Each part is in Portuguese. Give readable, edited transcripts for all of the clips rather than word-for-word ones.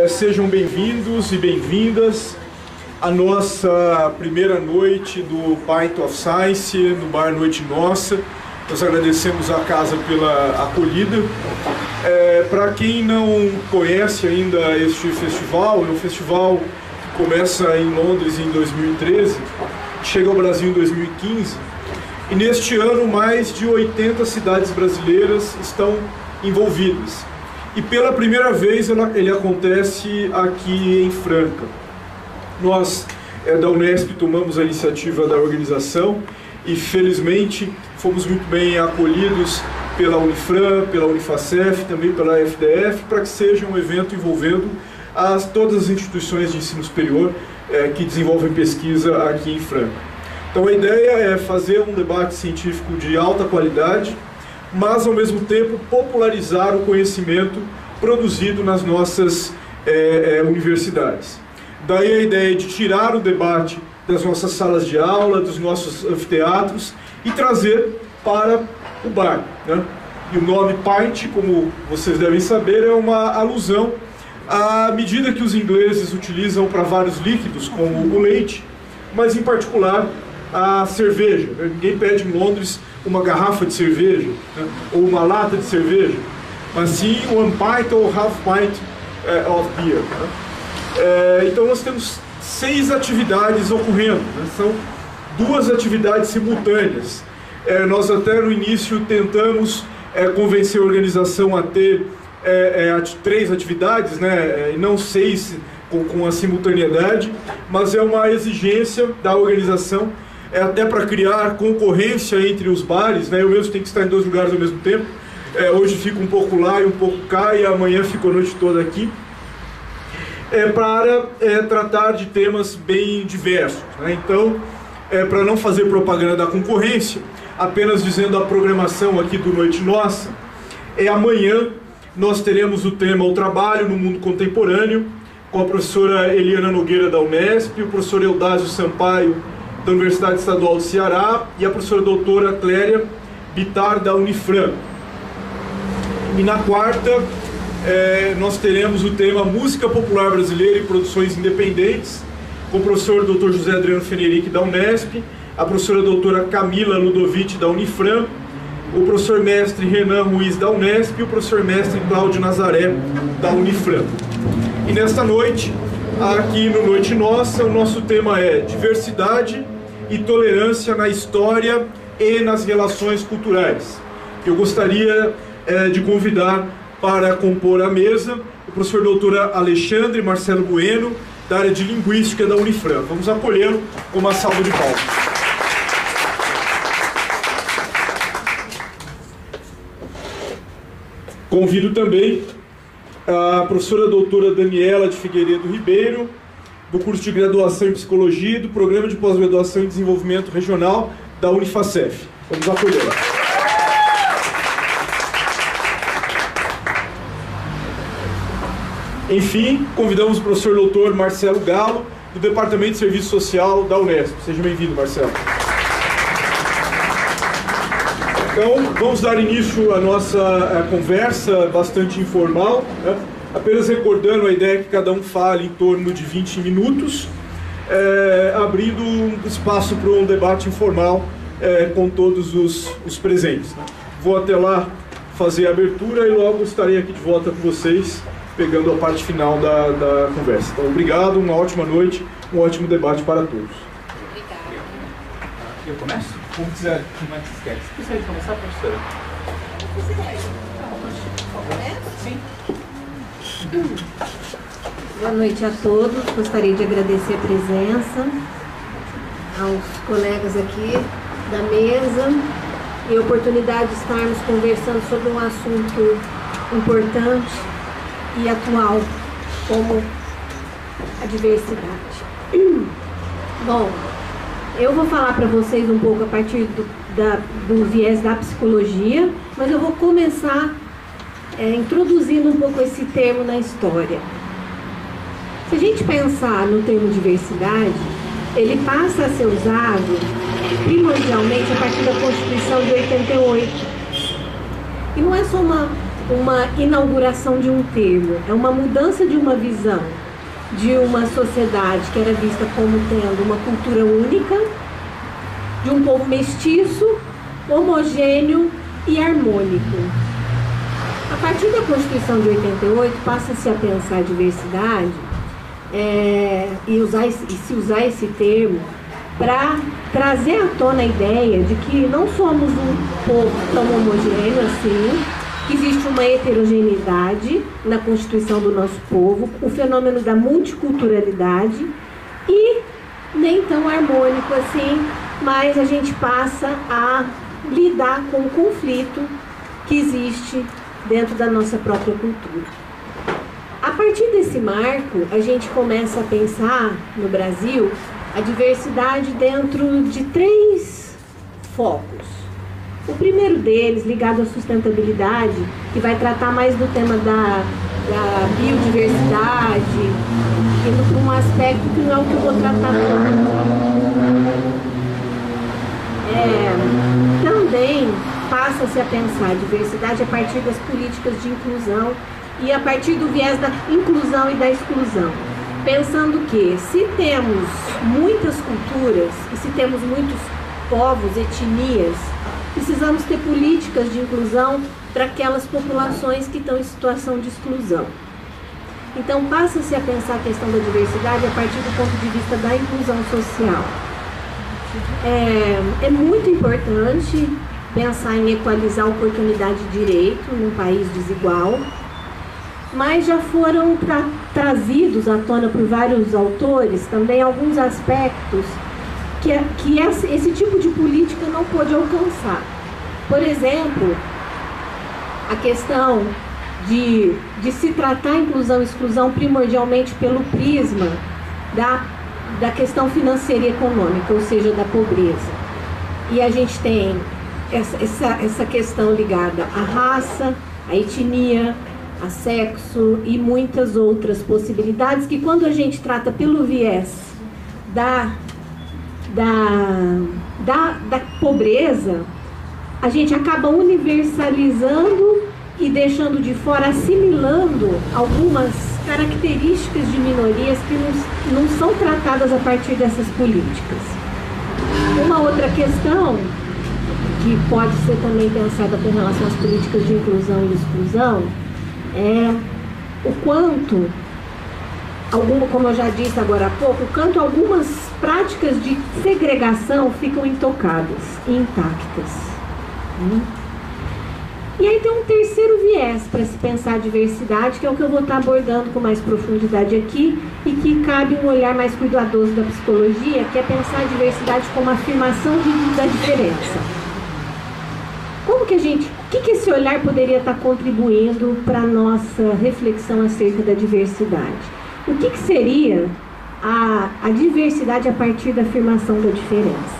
Sejam bem-vindos e bem-vindas à nossa primeira noite do Pint of Science, no Bar Noite Nossa. Nós agradecemos a casa pela acolhida. Para quem não conhece ainda este festival, é um festival que começa em Londres em 2013, chega ao Brasil em 2015, e neste ano mais de 80 cidades brasileiras estão envolvidas. E pela primeira vez ele acontece aqui em Franca. Nós, da Unesp, tomamos a iniciativa da organização e, felizmente, fomos muito bem acolhidos pela Unifran, pela Unifacef, também pela FDF, para que seja um evento envolvendo todas as instituições de ensino superior que desenvolvem pesquisa aqui em Franca. Então a ideia é fazer um debate científico de alta qualidade, mas ao mesmo tempo popularizar o conhecimento produzido nas nossas universidades. Daí a ideia de tirar o debate das nossas salas de aula, dos nossos anfiteatros e trazer para o bar, né? E o nome Pint, como vocês devem saber, é uma alusão à medida que os ingleses utilizam para vários líquidos, como o leite, mas em particular a cerveja. Ninguém pede em Londres uma garrafa de cerveja, né? Ou uma lata de cerveja, mas sim one pint ou half pint of beer, né? Então nós temos 6 atividades ocorrendo, né? São 2 atividades simultâneas. Nós até no início tentamos convencer a organização a ter 3 atividades, né? E não 6 com a simultaneidade, mas é uma exigência da organização, até para criar concorrência entre os bares, né? Eu mesmo tenho que estar em 2 lugares ao mesmo tempo. Hoje fico um pouco lá e um pouco cá, e amanhã fico a noite toda aqui. Para tratar de temas bem diversos, né? Então, para não fazer propaganda da concorrência, apenas dizendo a programação aqui do Noite Nossa, amanhã nós teremos o tema O Trabalho no Mundo Contemporâneo, com a professora Eliana Nogueira da Unesp, o professor Eudásio Sampaio da Universidade Estadual do Ceará e a professora doutora Cléria Bittar da Unifran. E na quarta, nós teremos o tema Música Popular Brasileira e Produções Independentes, com o professor Dr. José Adriano Fenerick da Unesp, a professora doutora Camila Ludovic da Unifran, o professor mestre Renan Ruiz da Unesp e o professor mestre Cláudio Nazaré da Unifran. E nesta noite, aqui no Noite Nossa, o nosso tema é Diversidade e Tolerância na História e nas Relações Culturais. Eu gostaria de convidar para compor a mesa o professor doutor Alexandre Marcelo Bueno, da área de Linguística da Unifran. Vamos acolhê-lo com uma salva de palmas. Convido também a professora doutora Daniela de Figueiredo Ribeiro, do curso de graduação em Psicologia e do Programa de Pós-Graduação em Desenvolvimento Regional da Unifacef. Vamos acolhê-la. Enfim, convidamos o professor doutor Marcelo Galo, do Departamento de Serviço Social da Unesp. Seja bem-vindo, Marcelo. Então, vamos dar início à nossa conversa bastante informal, né? Apenas recordando a ideia que cada um fale em torno de 20 minutos, abrindo um espaço para um debate informal com todos os presentes, né? Vou até lá fazer a abertura e logo estarei aqui de volta com vocês, pegando a parte final da conversa. Então, obrigado, uma ótima noite, um ótimo debate para todos. Obrigada. Eu começo? Como quiser, como é que você quer? Você precisa começar, professora? Sim. Boa noite a todos. Gostaria de agradecer a presença aos colegas aqui da mesa e a oportunidade de estarmos conversando sobre um assunto importante e atual, como a diversidade. Bom, eu vou falar para vocês um pouco a partir do viés da psicologia, mas eu vou começar introduzindo um pouco esse termo na história. Se a gente pensar no termo diversidade, ele passa a ser usado primordialmente a partir da Constituição de 88. E não é só uma uma inauguração de um termo, é uma mudança de uma visão de uma sociedade que era vista como tendo uma cultura única, de um povo mestiço, homogêneo e harmônico. A partir da Constituição de 88, passa-se a pensar a diversidade e se usar esse termo para trazer à tona a ideia de que não somos um povo tão homogêneo assim, que existe uma heterogeneidade na constituição do nosso povo, o fenômeno da multiculturalidade, e nem tão harmônico assim, mas a gente passa a lidar com o conflito que existe dentro da nossa própria cultura. A partir desse marco, a gente começa a pensar no Brasil a diversidade dentro de 3 focos. O primeiro deles, ligado à sustentabilidade, que vai tratar mais do tema da biodiversidade, indo para um aspecto que não é o que eu vou tratar também passa-se a pensar a diversidade a partir das políticas de inclusão e a partir do viés da inclusão e da exclusão. Pensando que se temos muitas culturas e se temos muitos povos, etnias, precisamos ter políticas de inclusão para aquelas populações que estão em situação de exclusão. Então passa-se a pensar a questão da diversidade a partir do ponto de vista da inclusão social. É muito importante pensar em equalizar oportunidade de direito num país desigual, mas já foram trazidos à tona por vários autores também alguns aspectos que esse tipo de política não pôde alcançar. Por exemplo, a questão de se tratar a inclusão e exclusão primordialmente pelo prisma da questão financeira e econômica, ou seja, da pobreza. E a gente tem essa questão ligada à raça, à etnia, a sexo e muitas outras possibilidades que, quando a gente trata pelo viés da pobreza, a gente acaba universalizando e deixando de fora, assimilando algumas características de minorias que não são tratadas a partir dessas políticas. Uma outra questão que pode ser também pensada com relação às políticas de inclusão e exclusão é o quanto, como eu já disse agora há pouco, o quanto algumas práticas de segregação ficam intocadas e intactas. E aí tem um terceiro viés para se pensar a diversidade, que é o que eu vou estar abordando com mais profundidade aqui, e que cabe um olhar mais cuidadoso da psicologia, que é pensar a diversidade como afirmação da diferença. O que esse olhar poderia estar contribuindo para a nossa reflexão acerca da diversidade? O que seria a diversidade a partir da afirmação da diferença?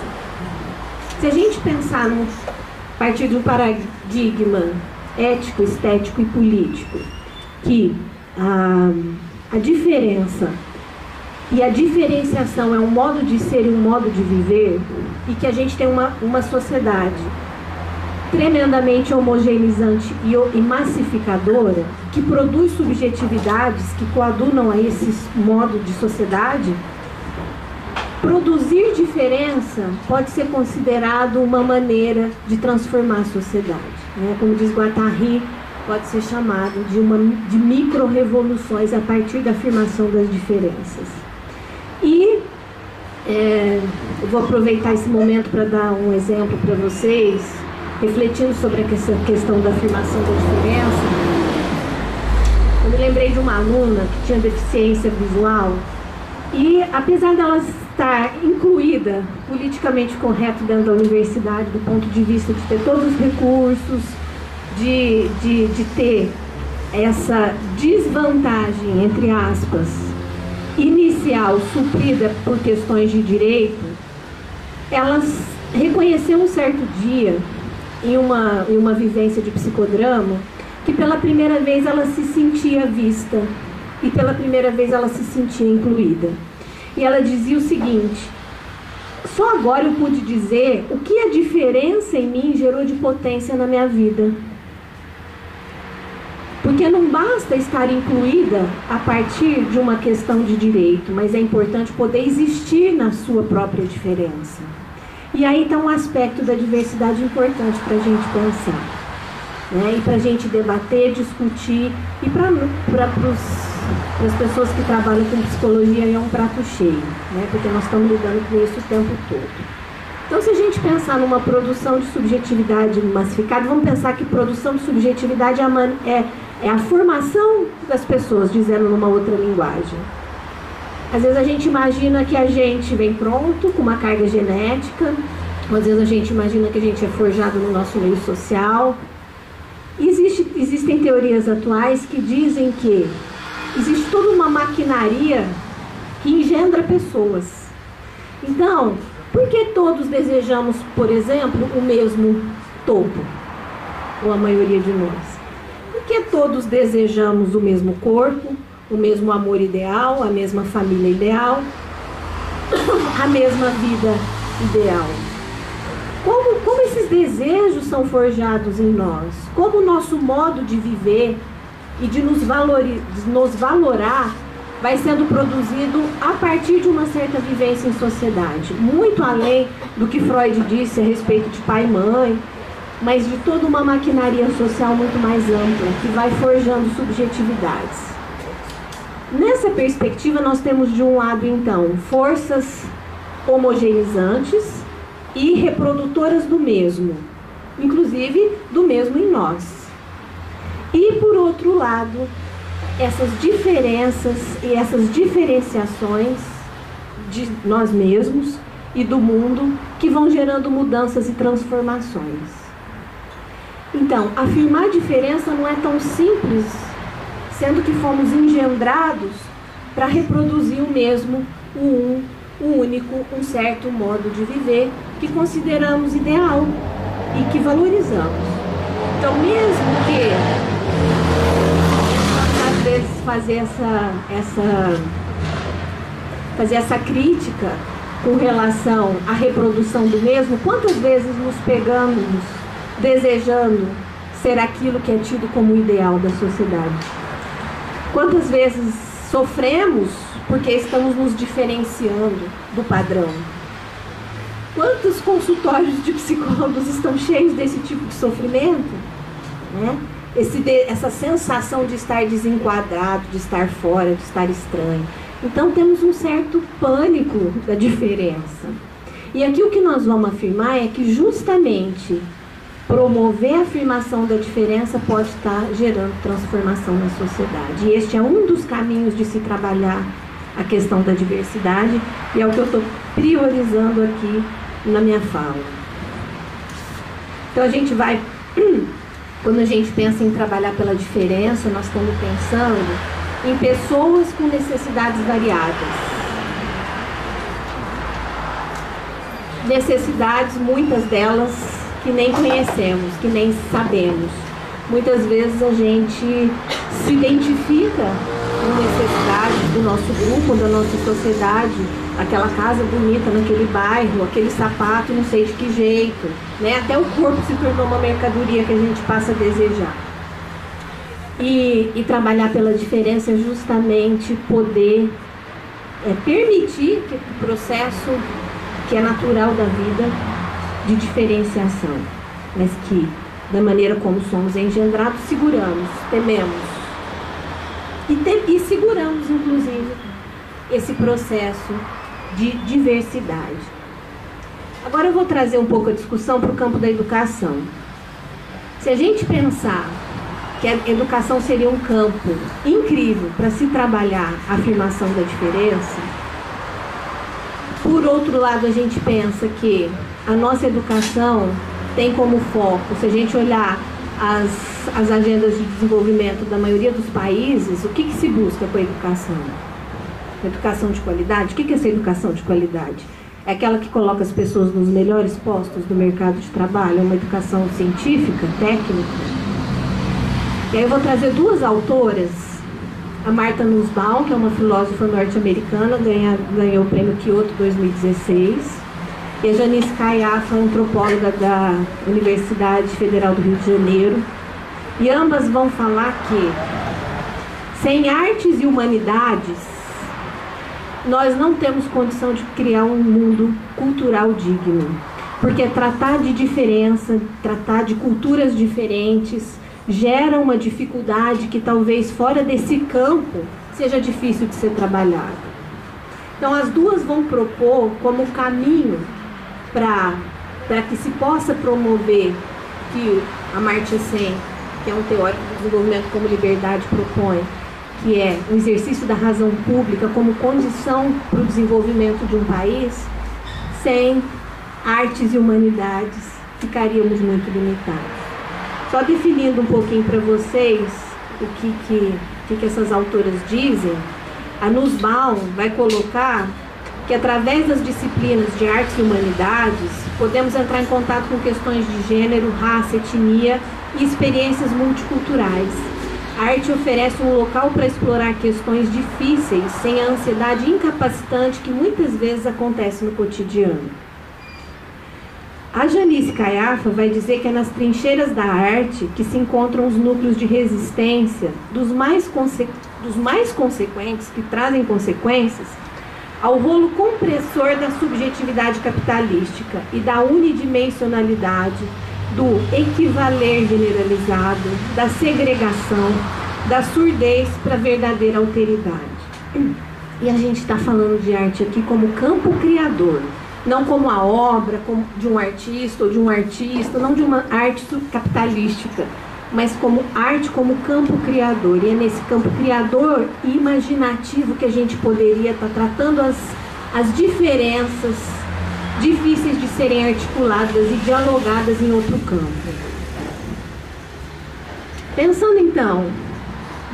Se a gente pensar a partir de um paradigma ético, estético e político, que a diferença e a diferenciação é um modo de ser e um modo de viver, e que a gente tem uma sociedade tremendamente homogeneizante e massificadora, que produz subjetividades que coadunam a esse modo de sociedade, produzir diferença pode ser considerado uma maneira de transformar a sociedade, né? Como diz Guattari, pode ser chamado de micro-revoluções a partir da afirmação das diferenças. E eu vou aproveitar esse momento para dar um exemplo para vocês, refletindo sobre essa questão da afirmação da diferença. Eu me lembrei de uma aluna que tinha deficiência visual e, apesar dela estar incluída, politicamente correto dentro da universidade, do ponto de vista de ter todos os recursos, de ter essa desvantagem, entre aspas, inicial suprida por questões de direito, ela reconheceu um certo dia, em uma vivência de psicodrama, que pela primeira vez ela se sentia vista e pela primeira vez ela se sentia incluída. E ela dizia o seguinte: só agora eu pude dizer o que a diferença em mim gerou de potência na minha vida. Porque não basta estar incluída a partir de uma questão de direito, mas é importante poder existir na sua própria diferença. E aí está um aspecto da diversidade importante para a gente pensar, né? E para a gente debater, discutir, e para as pessoas que trabalham com psicologia é um prato cheio, né? Porque nós estamos lidando com isso o tempo todo. Então, se a gente pensar numa produção de subjetividade massificada, vamos pensar que produção de subjetividade é a formação das pessoas, dizendo numa outra linguagem. Às vezes a gente imagina que a gente vem pronto, com uma carga genética, às vezes a gente imagina que a gente é forjado no nosso meio social. Existem teorias atuais que dizem que existe toda uma maquinaria que engendra pessoas. Então, por que todos desejamos, por exemplo, o mesmo topo? Ou a maioria de nós? Por que todos desejamos o mesmo corpo, o mesmo amor ideal, a mesma família ideal, a mesma vida ideal? Como esses desejos são forjados em nós? Como o nosso modo de viver e de nos valorar vai sendo produzido a partir de uma certa vivência em sociedade, muito além do que Freud disse a respeito de pai e mãe, mas de toda uma maquinaria social muito mais ampla, que vai forjando subjetividades. Nessa perspectiva, nós temos de um lado, então, forças homogeneizantes e reprodutoras do mesmo, inclusive do mesmo em nós. E, por outro lado, essas diferenças e essas diferenciações de nós mesmos e do mundo que vão gerando mudanças e transformações. Então, afirmar diferença não é tão simples, sendo que fomos engendrados para reproduzir o mesmo, o único, um certo modo de viver que consideramos ideal e que valorizamos. Então, mesmo que às vezes fazer essa crítica com relação à reprodução do mesmo, quantas vezes nos pegamos desejando ser aquilo que é tido como ideal da sociedade? Quantas vezes sofremos porque estamos nos diferenciando do padrão? Quantos consultórios de psicólogos estão cheios desse tipo de sofrimento, né? Essa sensação de estar desenquadrado, de estar fora, de estar estranho. Então temos um certo pânico da diferença. E aqui o que nós vamos afirmar é que justamente promover a afirmação da diferença pode estar gerando transformação na sociedade. E este é um dos caminhos de se trabalhar a questão da diversidade, e é o que eu estou priorizando aqui na minha fala. Então a gente vai... Quando a gente pensa em trabalhar pela diferença, nós estamos pensando em pessoas com necessidades variadas. Necessidades, muitas delas, que nem conhecemos, que nem sabemos. Muitas vezes a gente se identifica com necessidades do nosso grupo, da nossa sociedade, aquela casa bonita naquele bairro, aquele sapato não sei de que jeito, né? Até o corpo se tornou uma mercadoria que a gente passa a desejar. E trabalhar pela diferença é justamente poder permitir que o processo que é natural da vida de diferenciação, mas que da maneira como somos engendrados, seguramos, tememos e seguramos inclusive esse processo de diversidade. Agora eu vou trazer um pouco a discussão para o campo da educação. Se a gente pensar que a educação seria um campo incrível para se trabalhar a afirmação da diferença, por outro lado a gente pensa que a nossa educação tem como foco, se a gente olhar as agendas de desenvolvimento da maioria dos países, o que se busca com a educação? Educação de qualidade? O que é essa educação de qualidade? É aquela que coloca as pessoas nos melhores postos do mercado de trabalho? É uma educação científica, técnica? E aí eu vou trazer duas autoras. A Martha Nussbaum, que é uma filósofa norte-americana, ganhou o prêmio Kyoto 2016. E a Janice Caiafa, antropóloga da Universidade Federal do Rio de Janeiro. e ambas vão falar que sem artes e humanidades nós não temos condição de criar um mundo cultural digno, porque tratar de diferença, tratar de culturas diferentes gera uma dificuldade que talvez fora desse campo seja difícil de ser trabalhada. Então as duas vão propor como caminho para que se possa promover que a Amartya Sen, que é um teórico do desenvolvimento como liberdade, propõe, que é o exercício da razão pública como condição para o desenvolvimento de um país. Sem artes e humanidades ficaríamos muito limitados. Só definindo um pouquinho para vocês o que essas autoras dizem, a Nussbaum vai colocar que através das disciplinas de artes e humanidades podemos entrar em contato com questões de gênero, raça, etnia e experiências multiculturais. A arte oferece um local para explorar questões difíceis sem a ansiedade incapacitante que muitas vezes acontece no cotidiano. A Janice Caiafa vai dizer que é nas trincheiras da arte que se encontram os núcleos de resistência dos mais consequentes, que trazem consequências, ao rolo compressor da subjetividade capitalística e da unidimensionalidade, do equivaler generalizado, da segregação, da surdez para a verdadeira alteridade. E a gente está falando de arte aqui como campo criador, não como a obra de um artista ou de um artista, não de uma arte capitalística, mas como arte como campo criador. E é nesse campo criador e imaginativo que a gente poderia estar tratando as diferenças difíceis de serem articuladas e dialogadas em outro campo. Pensando então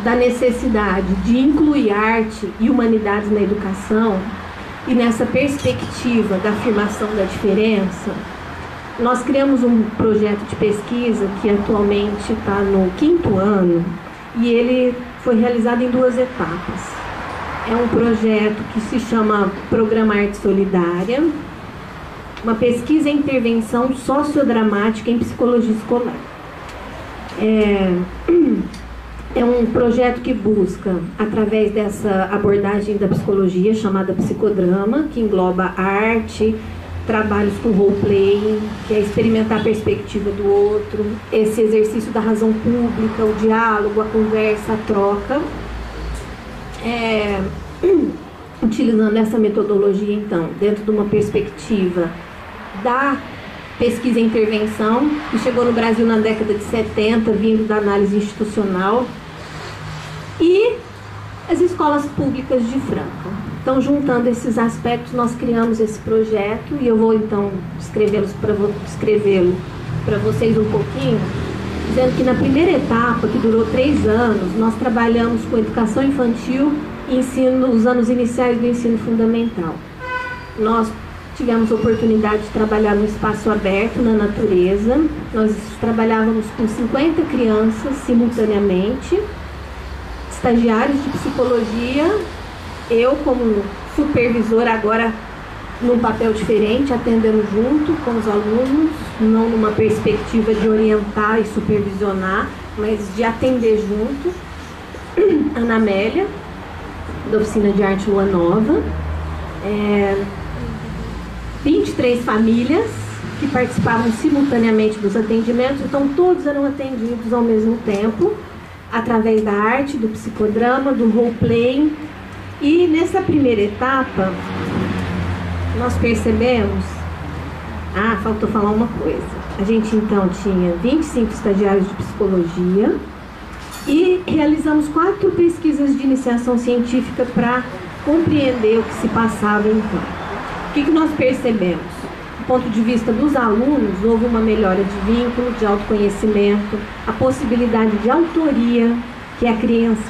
da necessidade de incluir arte e humanidades na educação, e nessa perspectiva da afirmação da diferença, nós criamos um projeto de pesquisa que atualmente está no 5º ano e ele foi realizado em 2 etapas. É um projeto que se chama Programa Arte Solidária, uma pesquisa e intervenção sociodramática em psicologia escolar. É um projeto que busca, através dessa abordagem da psicologia chamada psicodrama, que engloba arte, trabalhos com role-playing, que é experimentar a perspectiva do outro, esse exercício da razão pública, o diálogo, a conversa, a troca. Utilizando essa metodologia, então, dentro de uma perspectiva da pesquisa e intervenção, que chegou no Brasil na década de 70, vindo da análise institucional, e as escolas públicas de Franca. Então, juntando esses aspectos, nós criamos esse projeto, e eu vou, então, descrevê-lo para vocês um pouquinho, dizendo que na primeira etapa, que durou 3 anos, nós trabalhamos com educação infantil e ensino, os anos iniciais do ensino fundamental. Nós tivemos a oportunidade de trabalhar no espaço aberto, na natureza. Nós trabalhávamos com 50 crianças simultaneamente, estagiários de psicologia, eu como supervisora agora num papel diferente, atendendo junto com os alunos, não numa perspectiva de orientar e supervisionar, mas de atender junto. Ana Amélia, da Oficina de Arte Lua Nova, 23 famílias que participavam simultaneamente dos atendimentos, então todos eram atendidos ao mesmo tempo, através da arte, do psicodrama, do role-playing. E nessa primeira etapa, nós percebemos... faltou falar uma coisa. A gente então tinha 25 estagiários de psicologia e realizamos 4 pesquisas de iniciação científica para compreender o que se passava então. O que nós percebemos? Do ponto de vista dos alunos, houve uma melhora de vínculo, de autoconhecimento, a possibilidade de autoria, que é a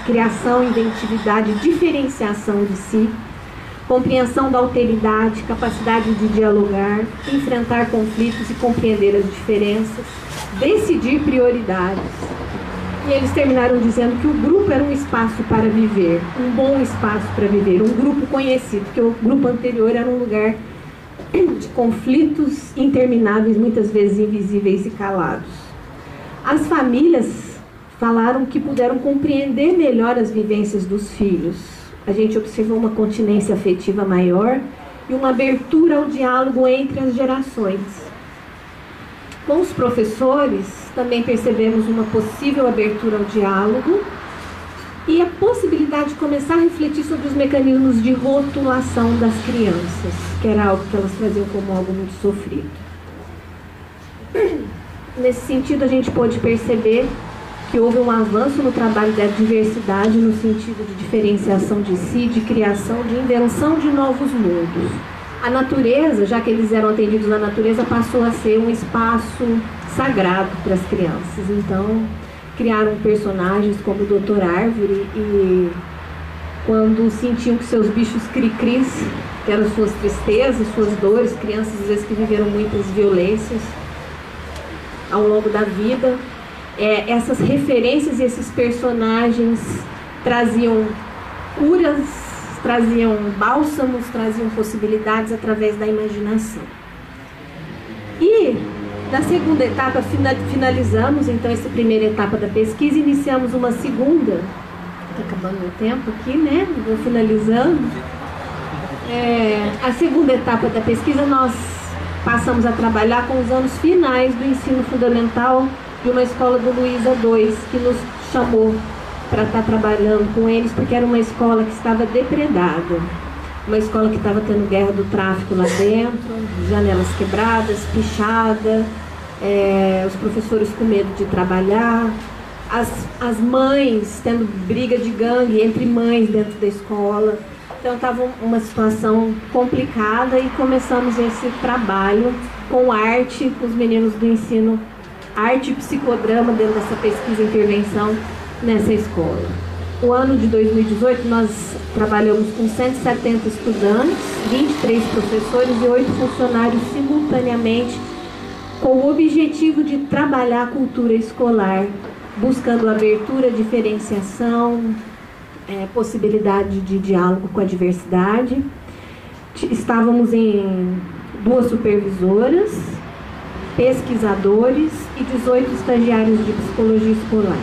criação, inventividade, diferenciação de si, compreensão da alteridade, capacidade de dialogar, enfrentar conflitos e compreender as diferenças, decidir prioridades. E eles terminaram dizendo que o grupo era um espaço para viver, um bom espaço para viver, um grupo conhecido, porque o grupo anterior era um lugar de conflitos intermináveis, muitas vezes invisíveis e calados. As famílias falaram que puderam compreender melhor as vivências dos filhos. A gente observou uma continência afetiva maior e uma abertura ao diálogo entre as gerações. Com os professores, também percebemos uma possível abertura ao diálogo e a possibilidade de começar a refletir sobre os mecanismos de rotulação das crianças, que era algo que elas traziam como algo muito sofrido. Nesse sentido, a gente pôde perceber que houve um avanço no trabalho da diversidade no sentido de diferenciação de si, de criação, de invenção de novos mundos. A natureza, já que eles eram atendidos na natureza, passou a ser um espaço sagrado para as crianças. Então, criaram personagens como o Dr. Árvore e quando sentiam que seus bichos cri-cris, que eram suas tristezas, suas dores, crianças às vezes que viveram muitas violências ao longo da vida, essas referências e esses personagens traziam curas, traziam bálsamos, traziam possibilidades através da imaginação. E na segunda etapa finalizamos então essa primeira etapa da pesquisa, iniciamos uma segunda. Está acabando meu tempo aqui, né? Vou finalizando. A segunda etapa da pesquisa nós passamos a trabalhar com os anos finais do ensino fundamental de uma escola do Luiza II, que nos chamou para estar trabalhando com eles, porque era uma escola que estava depredada, uma escola que estava tendo guerra do tráfico lá dentro, janelas quebradas, pichada, os professores com medo de trabalhar, as mães tendo briga de gangue entre mães dentro da escola. Então estava uma situação complicada e começamos esse trabalho com arte, com os meninos do ensino, arte e psicodrama dentro dessa pesquisa e intervenção nessa escola. O ano de 2018 nós trabalhamos com 170 estudantes, 23 professores e 8 funcionários simultaneamente, com o objetivo de trabalhar a cultura escolar, buscando abertura, diferenciação, possibilidade de diálogo com a diversidade. Estávamos em 2 supervisoras, pesquisadores e 18 estagiários de psicologia escolar.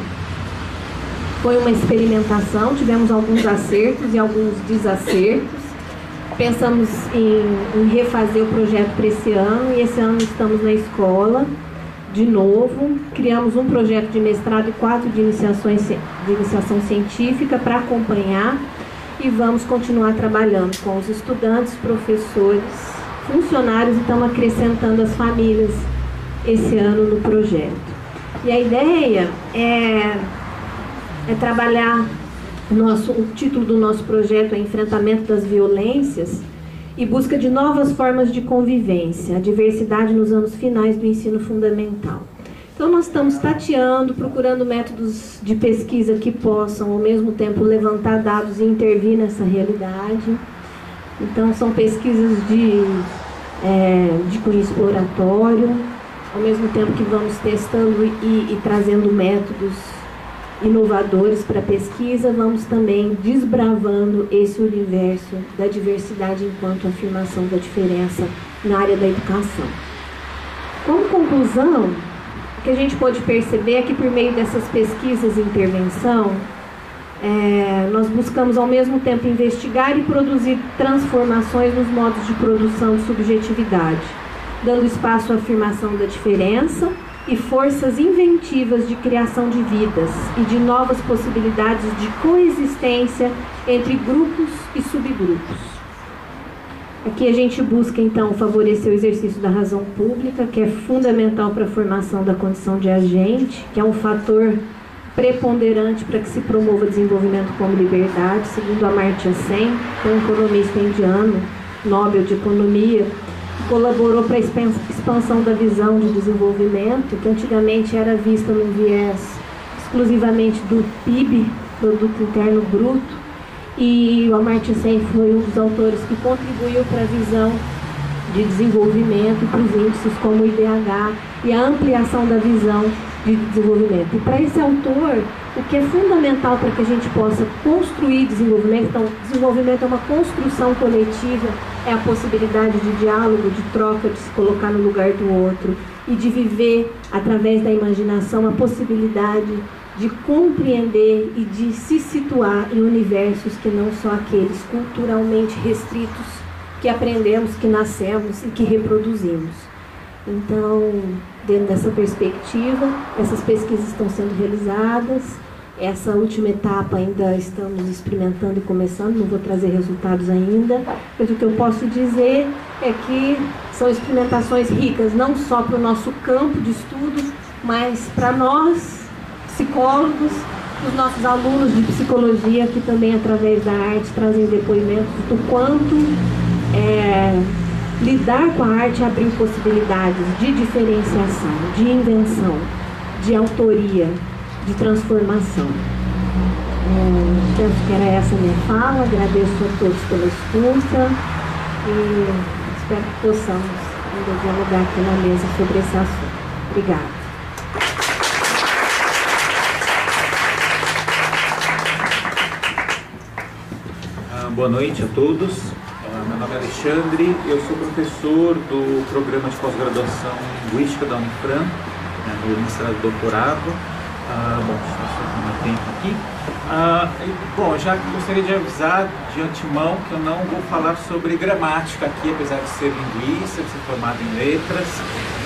Foi uma experimentação, tivemos alguns acertos e alguns desacertos. Pensamos em refazer o projeto para esse ano e esse ano estamos na escola de novo. Criamos um projeto de mestrado e 4 de iniciação científica para acompanhar e vamos continuar trabalhando com os estudantes, professores, funcionários e estamos acrescentando as famílias esse ano no projeto. E a ideia é trabalhar, o título do nosso projeto é Enfrentamento das Violências e busca de novas formas de convivência, a diversidade nos anos finais do ensino fundamental. Então nós estamos tateando, procurando métodos de pesquisa que possam, ao mesmo tempo, levantar dados e intervir nessa realidade. Então são pesquisas de cunho exploratório, ao mesmo tempo que vamos testando e trazendo métodos inovadores para a pesquisa, vamos também desbravando esse universo da diversidade enquanto afirmação da diferença na área da educação. Como conclusão, o que a gente pode perceber é que por meio dessas pesquisas e intervenção, nós buscamos ao mesmo tempo investigar e produzir transformações nos modos de produção de subjetividade, dando espaço à afirmação da diferença e forças inventivas de criação de vidas e de novas possibilidades de coexistência entre grupos e subgrupos. Aqui a gente busca, então, favorecer o exercício da razão pública, que é fundamental para a formação da condição de agente, que é um fator preponderante para que se promova desenvolvimento como liberdade, segundo Amartya Sen, que é um economista indiano, Nobel de Economia, colaborou para a expansão da visão de desenvolvimento, que antigamente era vista num viés exclusivamente do PIB, Produto Interno Bruto, e o Amartya Sen foi um dos autores que contribuiu para a visão de desenvolvimento, para os índices como o IDH e a ampliação da visão de desenvolvimento. E para esse autor, o que é fundamental para que a gente possa construir desenvolvimento, então desenvolvimento é uma construção coletiva, é a possibilidade de diálogo, de troca, de se colocar no lugar do outro e de viver através da imaginação a possibilidade de compreender e de se situar em universos que não são aqueles culturalmente restritos que aprendemos, que nascemos e que reproduzimos. Então, dentro dessa perspectiva, essas pesquisas estão sendo realizadas. Essa última etapa ainda estamos experimentando e começando, não vou trazer resultados ainda, mas o que eu posso dizer é que são experimentações ricas, não só para o nosso campo de estudo, mas para nós, psicólogos, os nossos alunos de psicologia, que também, através da arte, trazem depoimentos do quanto lidar com a arte abre possibilidades de diferenciação, de invenção, de autoria, de transformação. Penso que era essa a minha fala. Agradeço a todos pela escuta e espero que possamos ainda dialogar aqui na mesa sobre esse assunto. Obrigada. Boa noite a todos. Meu nome é Alexandre, eu sou professor do programa de pós-graduação em Linguística da Unifran, no mestrado e doutorado. Bom, deixa eu só tomar tempo aqui. Bom, já gostaria de avisar de antemão que eu não vou falar sobre gramática aqui, apesar de ser linguista, de ser formado em letras.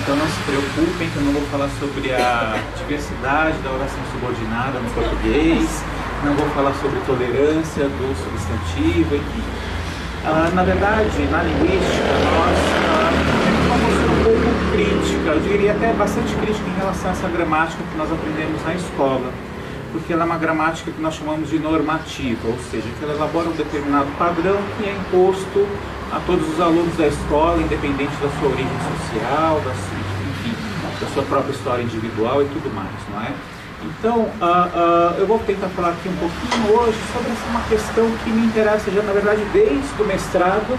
Então não se preocupem que eu não vou falar sobre a diversidade da oração subordinada no português, não vou falar sobre tolerância do substantivo, enfim. Na verdade, na linguística, nós temos uma postura um pouco crítica, eu diria até bastante crítica em relação a essa gramática que nós aprendemos na escola, porque ela é uma gramática que nós chamamos de normativa, ou seja, que ela elabora um determinado padrão que é imposto a todos os alunos da escola, independente da sua origem social, enfim, da sua própria história individual e tudo mais, não é? Então, eu vou tentar falar aqui um pouquinho hoje sobre uma questão que me interessa já, na verdade, desde o mestrado,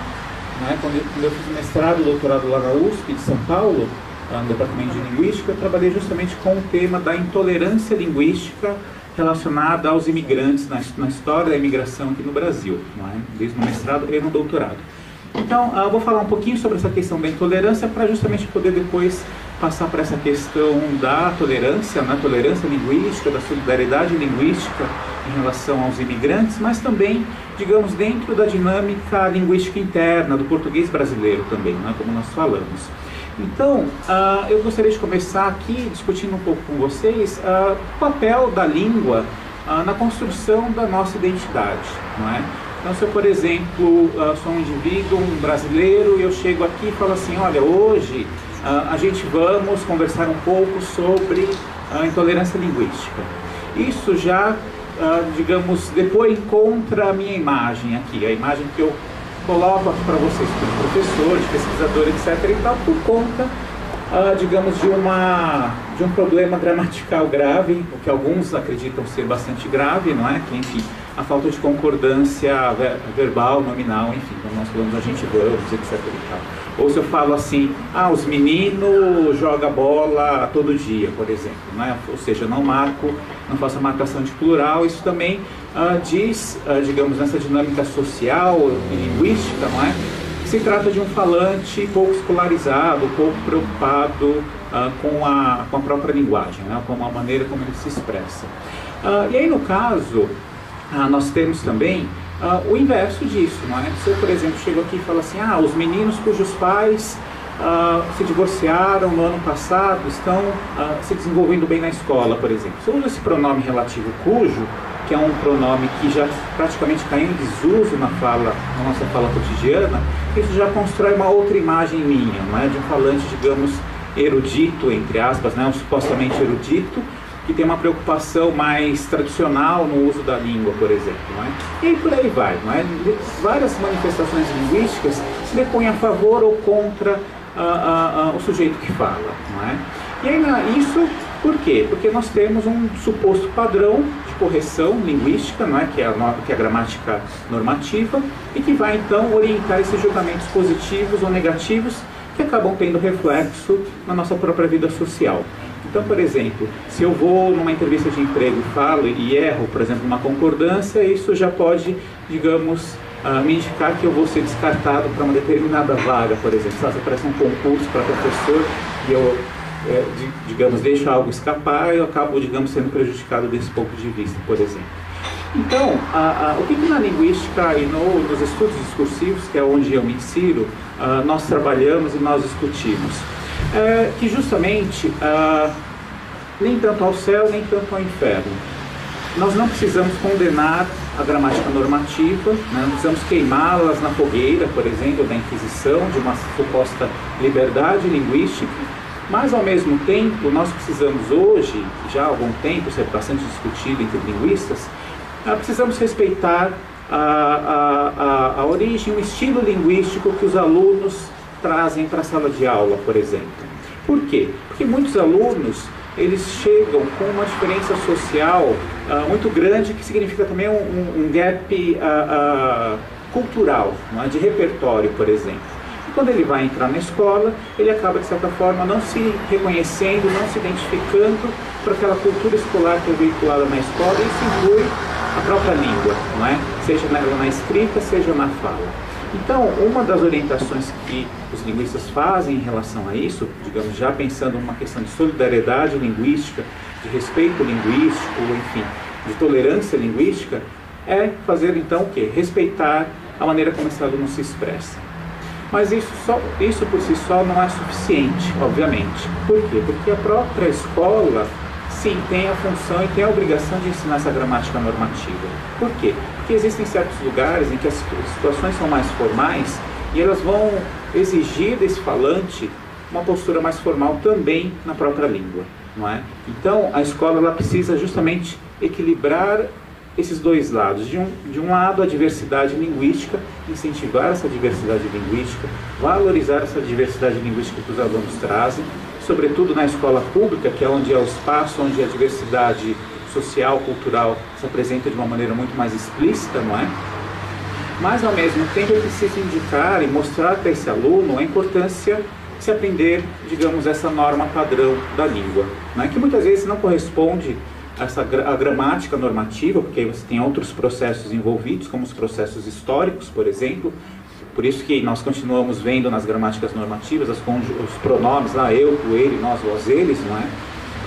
né? Quando eu fiz o mestrado e doutorado lá na USP de São Paulo, no departamento de linguística, eu trabalhei justamente com o tema da intolerância linguística relacionada aos imigrantes, na história da imigração aqui no Brasil, não é? Desde o mestrado e no doutorado. Então, eu vou falar um pouquinho sobre essa questão da intolerância para justamente poder depois passar para essa questão da tolerância, na tolerância linguística, da solidariedade linguística em relação aos imigrantes, mas também, digamos, dentro da dinâmica linguística interna do português brasileiro também, né, como nós falamos. Então, eu gostaria de começar aqui discutindo um pouco com vocês o papel da língua na construção da nossa identidade, não é? Então, se eu, por exemplo, sou um indivíduo, um brasileiro, e eu chego aqui e falo assim, olha, hoje a gente vamos conversar um pouco sobre a intolerância linguística. Isso já, digamos, depois contra a minha imagem aqui, a imagem que eu coloco aqui para vocês como professor, de pesquisador, etc. e tal, por conta, digamos, de um problema gramatical grave, o que alguns acreditam ser bastante grave, não é? Que, enfim, a falta de concordância verbal, nominal, enfim, quando nós falamos a gente vamos, etc. e tal. Ou se eu falo assim, os meninos jogam bola todo dia, por exemplo, né? Ou seja, não faço a marcação de plural, isso também diz, digamos, nessa dinâmica social e linguística, não é? Que se trata de um falante pouco escolarizado, pouco preocupado com a própria linguagem, né? Com a maneira como ele se expressa. E aí, no caso, nós temos também o inverso disso, não é? Se eu, por exemplo, chego aqui e falo assim, os meninos cujos pais se divorciaram no ano passado estão se desenvolvendo bem na escola, por exemplo. Se eu uso esse pronome relativo cujo, que é um pronome que já praticamente caiu em desuso na nossa fala cotidiana, isso já constrói uma outra imagem minha, não é? De um falante, digamos, erudito, entre aspas, né? Um supostamente erudito, que tem uma preocupação mais tradicional no uso da língua, por exemplo, não é? E aí por aí vai, não é? Várias manifestações linguísticas se depõem a favor ou contra o sujeito que fala, não é? E aí isso por quê? Porque nós temos um suposto padrão de correção linguística, não é? Que é a gramática normativa, e que vai então orientar esses julgamentos positivos ou negativos que acabam tendo reflexo na nossa própria vida social. Então, por exemplo, se eu vou numa entrevista de emprego e falo e erro, por exemplo, uma concordância, isso já pode, digamos, me indicar que eu vou ser descartado para uma determinada vaga, por exemplo. Se aparece um concurso para professor e eu digamos, deixo algo escapar e eu acabo, digamos, sendo prejudicado desse ponto de vista, por exemplo. Então, o que na linguística e nos estudos discursivos, que é onde eu me insiro, nós trabalhamos e nós discutimos? Que justamente, nem tanto ao céu, nem tanto ao inferno. Nós não precisamos condenar a gramática normativa, né? Não precisamos queimá-las na fogueira, por exemplo, da Inquisição, de uma suposta liberdade linguística, mas, ao mesmo tempo, nós precisamos hoje, já há algum tempo, isso é bastante discutido entre linguistas, precisamos respeitar a origem, o estilo linguístico que os alunos trazem para a sala de aula, por exemplo. Por quê? Porque muitos alunos, eles chegam com uma diferença social muito grande, que significa também um gap cultural, não é? De repertório, por exemplo. E quando ele vai entrar na escola, ele acaba, de certa forma, não se reconhecendo, não se identificando para aquela cultura escolar que é veiculada na escola, e isso inclui a própria língua, não é? Seja na escrita, seja na fala. Então, uma das orientações que os linguistas fazem em relação a isso, digamos, já pensando numa questão de solidariedade linguística, de respeito linguístico, enfim, de tolerância linguística, é fazer, então, o quê? Respeitar a maneira como esse aluno se expressa. Mas isso por si só não é suficiente, obviamente. Por quê? Porque a própria escola, sim, tem a função e tem a obrigação de ensinar essa gramática normativa. Por quê? Porque existem certos lugares em que as situações são mais formais e elas vão exigir desse falante uma postura mais formal também na própria língua, não é? Então, a escola ela precisa justamente equilibrar esses dois lados. De um lado, a diversidade linguística, incentivar essa diversidade linguística, valorizar essa diversidade linguística que os alunos trazem, sobretudo na escola pública, que é onde é o espaço onde a diversidade social, cultural se apresenta de uma maneira muito mais explícita, não é? Mas, ao mesmo tempo, é preciso indicar e mostrar para esse aluno a importância de se aprender, digamos, essa norma padrão da língua, não é? Que muitas vezes não corresponde a gramática normativa, porque aí você tem outros processos envolvidos, como os processos históricos, por exemplo. Por isso que nós continuamos vendo nas gramáticas normativas os pronomes lá, eu, tu, ele, nós, vós, eles, não é?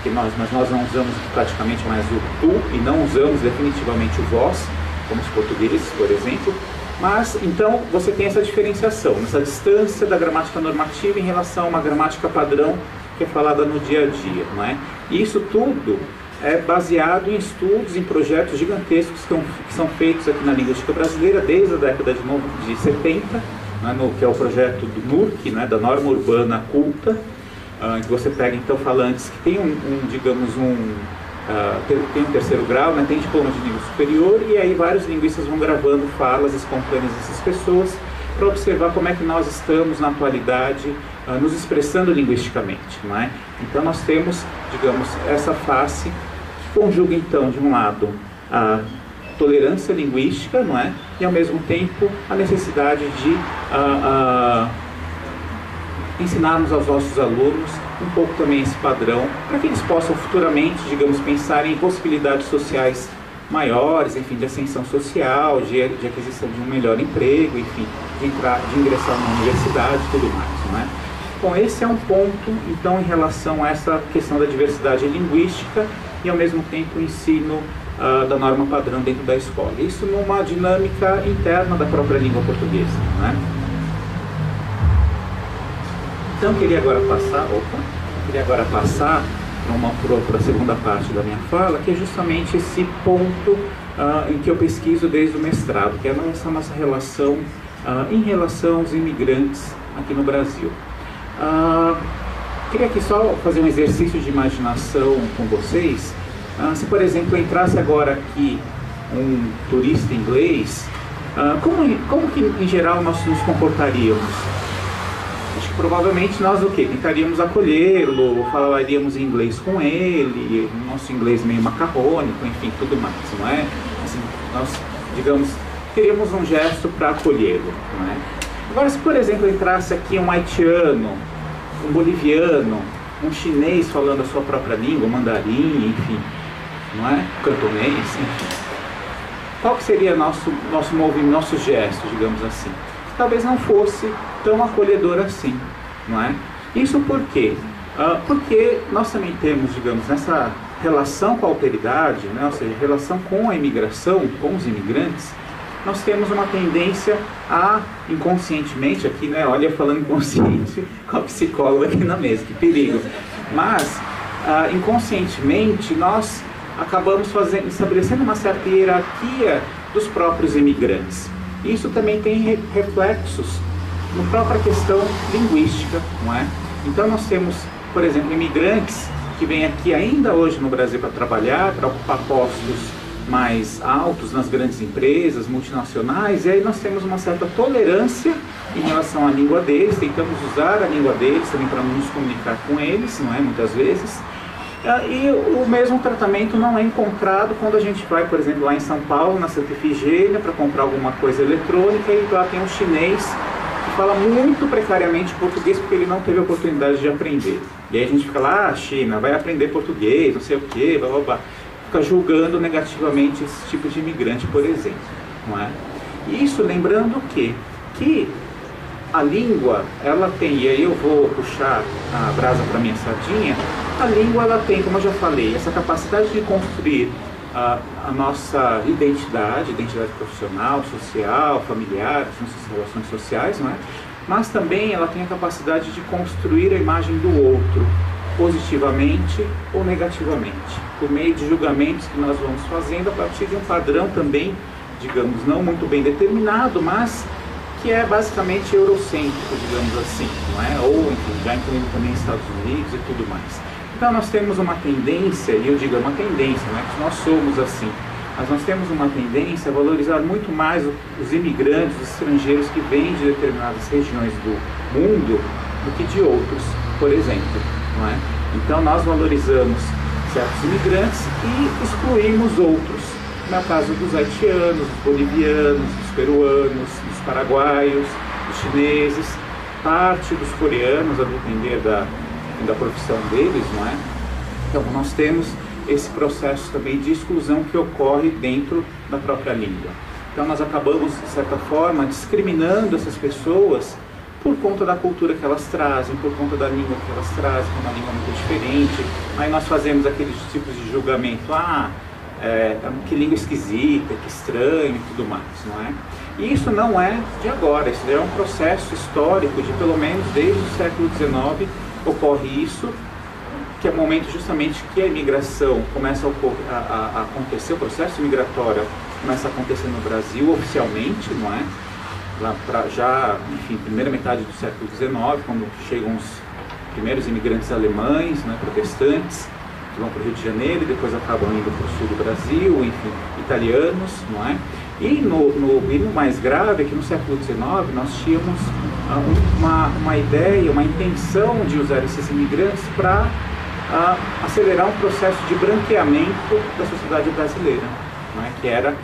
Mas nós não usamos praticamente mais o tu e não usamos definitivamente o vós, como os portugueses, por exemplo. Mas, então, você tem essa diferenciação, essa distância da gramática normativa em relação a uma gramática padrão que é falada no dia a dia, não é? E isso tudo é baseado em estudos, em projetos gigantescos que são feitos aqui na linguística brasileira desde a década de 70, né, que é o projeto do NURC, né, da Norma Urbana Culta, em que você pega então falantes que tem tem um terceiro grau, né, tem diploma de nível superior, e aí vários linguistas vão gravando falas espontâneas dessas pessoas para observar como é que nós estamos na atualidade nos expressando linguisticamente, não é? Então nós temos, digamos, essa face que conjuga então de um lado a tolerância linguística, não é? E ao mesmo tempo a necessidade de ensinarmos aos nossos alunos um pouco também esse padrão, para que eles possam futuramente, digamos, pensar em possibilidades sociais maiores, enfim, de ascensão social, de aquisição de um melhor emprego, enfim, de ingressar numa universidade e tudo mais, não é? Bom, esse é um ponto, então, em relação a essa questão da diversidade linguística e, ao mesmo tempo, o ensino da norma padrão dentro da escola. Isso numa dinâmica interna da própria língua portuguesa, não é? Então, eu queria agora passar para a segunda parte da minha fala, que é justamente esse ponto em que eu pesquiso desde o mestrado, que é essa nossa relação em relação aos imigrantes aqui no Brasil. Queria aqui só fazer um exercício de imaginação com vocês. Se, por exemplo, entrasse agora aqui um turista inglês, como que em geral nós nos comportaríamos? Acho que provavelmente nós o quê? Tentaríamos acolhê-lo, falaríamos em inglês com ele, nosso inglês meio macarrônico, enfim, tudo mais, não é? Assim, nós, digamos, teríamos um gesto para acolhê-lo, não é? Agora, se por exemplo entrasse aqui um haitiano, um boliviano, um chinês falando a sua própria língua, mandarim, enfim, não é? Cantonês, enfim. Qual que seria nosso movimento, nosso gesto, digamos assim? Talvez não fosse tão acolhedor assim, não é? Isso porque Porque nós também temos, digamos, nessa relação com a alteridade, né, ou seja, relação com a imigração, com os imigrantes, nós temos uma tendência a, inconscientemente, aqui, né, olha, falando inconsciente com a psicóloga aqui na mesa, que perigo, mas inconscientemente nós acabamos estabelecendo uma certa hierarquia dos próprios imigrantes. Isso também tem reflexos na própria questão linguística, não é? Então nós temos, por exemplo, imigrantes que vêm aqui ainda hoje no Brasil para trabalhar, para ocupar postos mais altos nas grandes empresas multinacionais, e aí nós temos uma certa tolerância em relação à língua deles, tentamos usar a língua deles também para nos comunicar com eles, não é? Muitas vezes. E o mesmo tratamento não é encontrado quando a gente vai, por exemplo, lá em São Paulo, na Santa Efigênia, para comprar alguma coisa eletrônica, e lá tem um chinês que fala muito precariamente português porque ele não teve a oportunidade de aprender. E aí a gente fica lá, China, vai aprender português, não sei o quê, blá blá blá. Fica julgando negativamente esse tipo de imigrante, por exemplo, não é? Isso lembrando que a língua, ela tem, e aí eu vou puxar a brasa para minha sardinha, a língua ela tem, como eu já falei, essa capacidade de construir a nossa identidade profissional, social, familiar, as nossas relações sociais, não é? Mas também ela tem a capacidade de construir a imagem do outro, positivamente ou negativamente, por meio de julgamentos que nós vamos fazendo a partir de um padrão também, digamos, não muito bem determinado, mas que é basicamente eurocêntrico, digamos assim, não é? Ou, enfim, já incluindo também Estados Unidos e tudo mais. Então nós temos uma tendência, e eu digo uma tendência, não é que nós somos assim, mas nós temos uma tendência a valorizar muito mais os imigrantes, os estrangeiros que vêm de determinadas regiões do mundo do que de outros, por exemplo, não é? Então nós valorizamos certos imigrantes e excluímos outros, no caso dos haitianos, dos bolivianos, dos peruanos, dos paraguaios, dos chineses, parte dos coreanos, a depender da profissão deles, não é? Então nós temos esse processo também de exclusão que ocorre dentro da própria língua. Então nós acabamos, de certa forma, discriminando essas pessoas por conta da cultura que elas trazem, por conta da língua que elas trazem, que é uma língua muito diferente. Aí nós fazemos aqueles tipos de julgamento, que língua esquisita, que estranho e tudo mais, não é? E isso não é de agora, isso é um processo histórico de pelo menos desde o século XIX ocorre isso, que é o momento justamente que a imigração começa a acontecer, o processo migratório começa a acontecer no Brasil oficialmente, não é? Lá enfim, primeira metade do século XIX, quando chegam os primeiros imigrantes alemães, né, protestantes, que vão para o Rio de Janeiro e depois acabam indo para o sul do Brasil, enfim, italianos, não é? E no mais grave é que no século XIX nós tínhamos uma ideia, uma intenção de usar esses imigrantes para acelerar um processo de branqueamento da sociedade brasileira, não é? Que era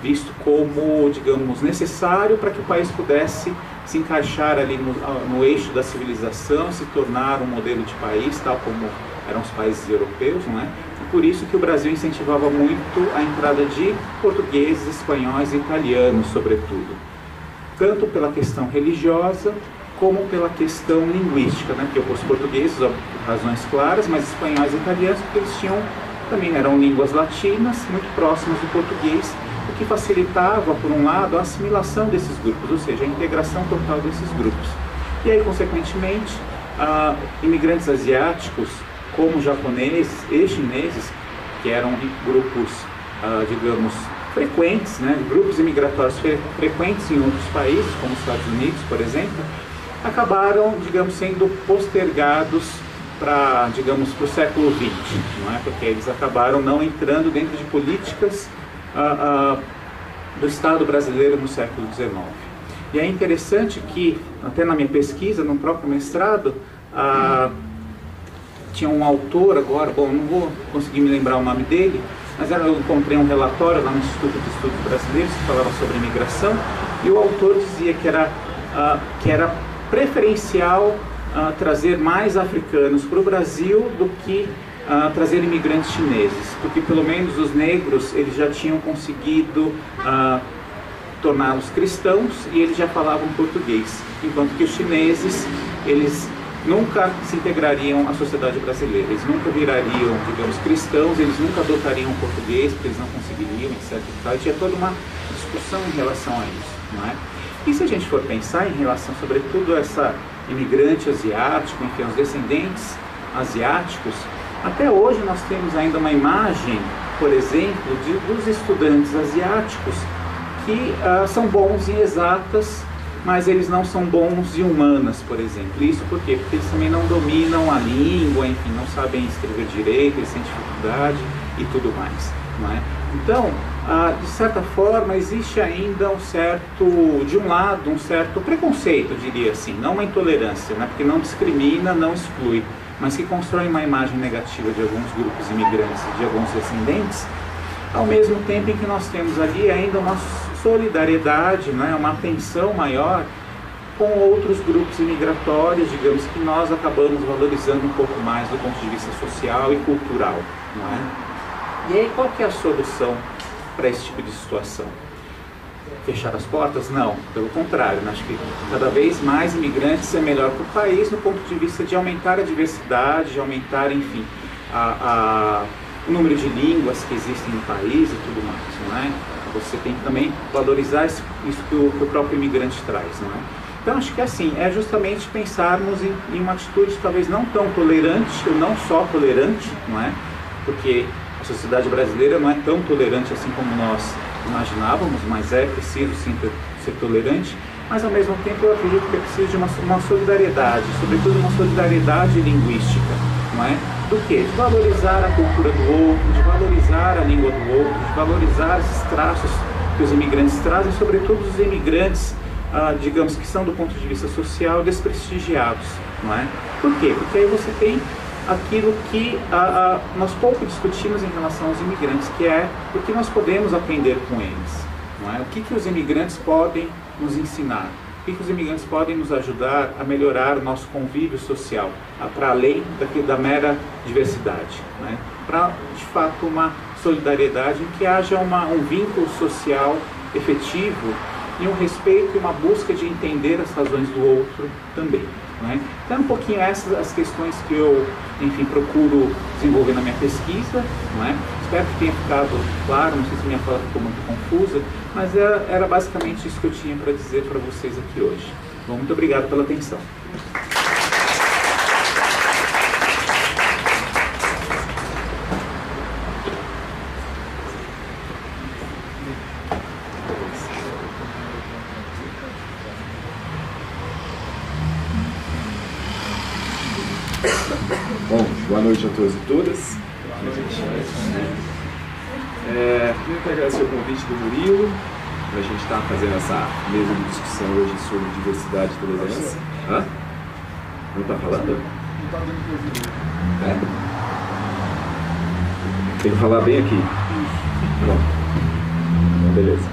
visto como, digamos, necessário para que o país pudesse se encaixar ali no eixo da civilização, se tornar um modelo de país, tal como eram os países europeus, não é? E por isso que o Brasil incentivava muito a entrada de portugueses, espanhóis e italianos, sobretudo. Tanto pela questão religiosa, como pela questão linguística, né? Porque os portugueses, por razões claras, mas espanhóis e italianos, porque eles também eram línguas latinas, muito próximas do português, o que facilitava, por um lado, a assimilação desses grupos, ou seja, a integração total desses grupos. E aí, consequentemente, imigrantes asiáticos, como japoneses e chineses, que eram grupos, digamos, frequentes, né, grupos imigratórios frequentes em outros países, como os Estados Unidos, por exemplo, acabaram, digamos, sendo postergados para, digamos, para o século XX, não é? Porque eles acabaram não entrando dentro de políticas do Estado brasileiro no século XIX. E é interessante que, até na minha pesquisa, no próprio mestrado, tinha um autor agora, bom, não vou conseguir me lembrar o nome dele, mas eu encontrei um relatório lá no Instituto de Estudos Brasileiros que falava sobre imigração, e o autor dizia que era preferencial trazer mais africanos para o Brasil do que trazer imigrantes chineses, porque pelo menos os negros eles já tinham conseguido torná-los cristãos e eles já falavam português, enquanto que os chineses eles nunca se integrariam à sociedade brasileira, eles nunca virariam, digamos, cristãos, eles nunca adotariam português, porque eles não conseguiriam, etc. E tinha toda uma discussão em relação a isso, não é? E se a gente for pensar em relação, sobretudo, a essa imigrante asiático, enfim, os descendentes asiáticos, até hoje nós temos ainda uma imagem, por exemplo, dos estudantes asiáticos que são bons em exatas, mas eles não são bons em humanas, por exemplo. Isso por quê? Porque eles também não dominam a língua, enfim, não sabem escrever direito, eles têm dificuldade e tudo mais, não é? Então, de certa forma, existe ainda um certo, de um lado, um certo preconceito, eu diria assim, não uma intolerância, né? Porque não discrimina, não exclui, mas que constrói uma imagem negativa de alguns grupos imigrantes, de alguns descendentes, ao mesmo tempo em que nós temos ali ainda uma solidariedade, né, uma atenção maior com outros grupos imigratórios, digamos, que nós acabamos valorizando um pouco mais do ponto de vista social e cultural, não é? E aí, qual que é a solução para esse tipo de situação? Fechar as portas? Não, pelo contrário, acho que cada vez mais imigrantes é melhor para o país no ponto de vista de aumentar a diversidade, de aumentar, enfim, o número de línguas que existem no país e tudo mais, não é? Você tem que também valorizar isso que o próprio imigrante traz, não é? Então, acho que assim, é justamente pensarmos em uma atitude talvez não tão tolerante, ou não só tolerante, não é? Porque a sociedade brasileira não é tão tolerante assim como nós imaginávamos, mas é preciso sim ser tolerante, mas ao mesmo tempo eu acredito que é preciso de uma solidariedade, sobretudo uma solidariedade linguística, não é? Do quê? De valorizar a cultura do outro, de valorizar a língua do outro, de valorizar esses traços que os imigrantes trazem, sobretudo os imigrantes, digamos, que são do ponto de vista social desprestigiados, não é? Por quê? Porque aí você tem aquilo que nós pouco discutimos em relação aos imigrantes, que é o que nós podemos aprender com eles, não é? O que os imigrantes podem nos ensinar, o que os imigrantes podem nos ajudar a melhorar o nosso convívio social, para além da mera diversidade, né? Para, de fato, uma solidariedade em que haja um vínculo social efetivo e um respeito e uma busca de entender as razões do outro também, né? Então, um pouquinho essas as questões que eu, enfim, procuro desenvolver na minha pesquisa, não é? Espero que tenha ficado claro, não sei se minha fala ficou muito confusa, mas era basicamente isso que eu tinha para dizer para vocês aqui hoje. Bom, muito obrigado pela atenção. Bom, boa noite a todos e todas. Queria agradecer o convite do Murilo, para a gente estar fazendo essa mesa de discussão hoje sobre diversidade e tolerância. Hã? Não está falando? Não está dando para ouvir. Tem que falar bem aqui. Bom, então, beleza.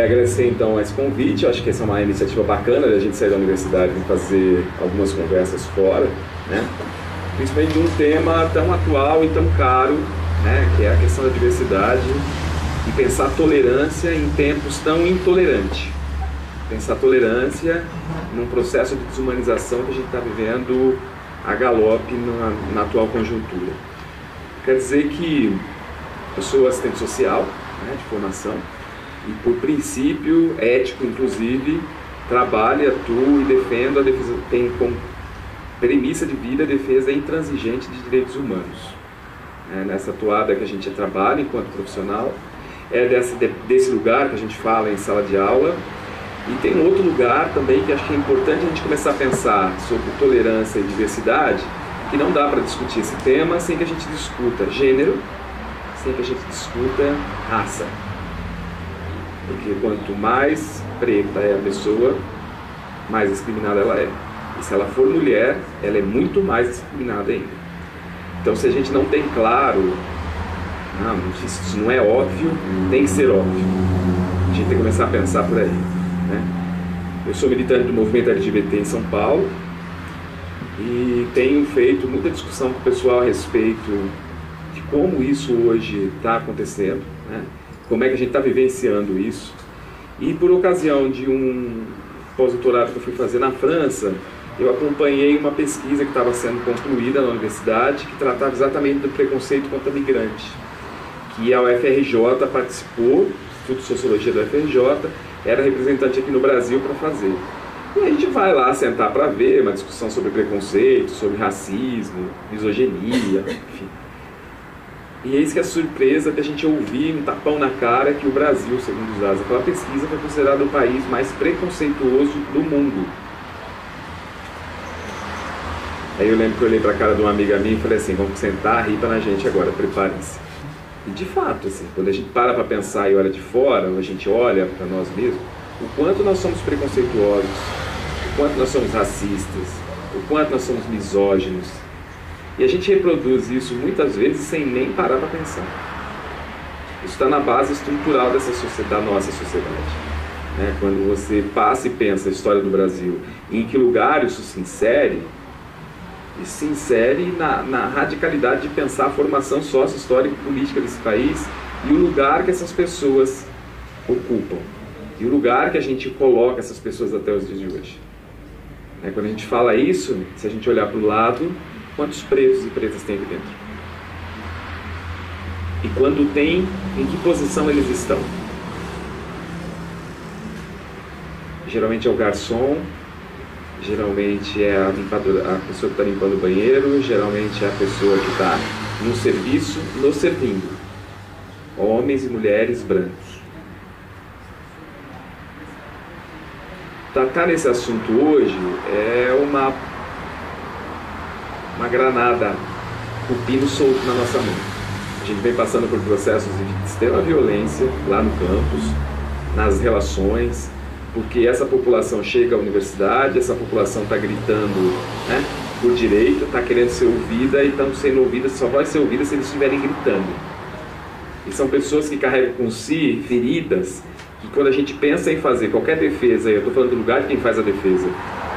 Agradecer então esse convite, acho que essa é uma iniciativa bacana da gente sair da universidade e fazer algumas conversas fora, né? Principalmente de um tema tão atual e tão caro, né, que é a questão da diversidade, e pensar tolerância em tempos tão intolerantes. Pensar tolerância num processo de desumanização que a gente está vivendo a galope na atual conjuntura. Quer dizer que eu sou assistente social, né, de formação, e por princípio ético, inclusive, trabalho, atuo e defendo a defesa, tem como premissa de vida a defesa intransigente de direitos humanos. Nessa atuada que a gente trabalha enquanto profissional, desse lugar que a gente fala em sala de aula, e tem um outro lugar também que acho que é importante a gente começar a pensar sobre tolerância e diversidade, que não dá para discutir esse tema sem que a gente discuta gênero, sem que a gente discuta raça. Porque quanto mais preta é a pessoa, mais discriminada ela é. E se ela for mulher, ela é muito mais discriminada ainda. Então, se a gente não tem claro, isso não é óbvio, tem que ser óbvio. A gente tem que começar a pensar por aí, né? Eu sou militante do movimento LGBT em São Paulo e tenho feito muita discussão com o pessoal a respeito de como isso hoje está acontecendo, né? Como é que a gente está vivenciando isso. E por ocasião de um pós-doutorado que eu fui fazer na França, eu acompanhei uma pesquisa que estava sendo concluída na universidade, que tratava exatamente do preconceito contra migrante, que a UFRJ participou, o Instituto de Sociologia da UFRJ, era representante aqui no Brasil para fazer. E a gente vai lá sentar para ver uma discussão sobre preconceito, sobre racismo, misoginia, enfim. E eis que a surpresa de a gente ouvir um tapão na cara que o Brasil, segundo os dados daquela pesquisa, foi considerado o país mais preconceituoso do mundo. Aí eu lembro que eu olhei para a cara de uma amiga minha e falei assim, vamos sentar, ripa na gente agora, preparem-se. E de fato, assim, quando a gente para pensar e olha de fora, a gente olha para nós mesmos, o quanto nós somos preconceituosos, o quanto nós somos racistas, o quanto nós somos misóginos. E a gente reproduz isso muitas vezes sem nem parar para pensar. Isso está na base estrutural dessa sociedade, da nossa sociedade. Né? Quando você passa e pensa a história do Brasil, em que lugar isso se insere, e se insere na radicalidade de pensar a formação sócio-histórica e política desse país e o lugar que essas pessoas ocupam. E o lugar que a gente coloca essas pessoas até os dias de hoje. Quando a gente fala isso, se a gente olhar para o lado, quantos pretos e pretas tem aqui dentro? E quando tem, em que posição eles estão? Geralmente é o garçom, geralmente é a pessoa que está limpando o banheiro, geralmente é a pessoa que está no serviço, nos servindo. Homens e mulheres brancos. Tratar nesse assunto hoje é uma granada, o pino solto na nossa mão. A gente vem passando por processos de extrema violência lá no campus, nas relações, porque essa população chega à universidade, essa população está gritando, né, por direito, está querendo ser ouvida e estão sendo ouvidas, só vai ser ouvida se eles estiverem gritando. E são pessoas que carregam com si feridas, que quando a gente pensa em fazer qualquer defesa, eu estou falando do lugar de quem faz a defesa,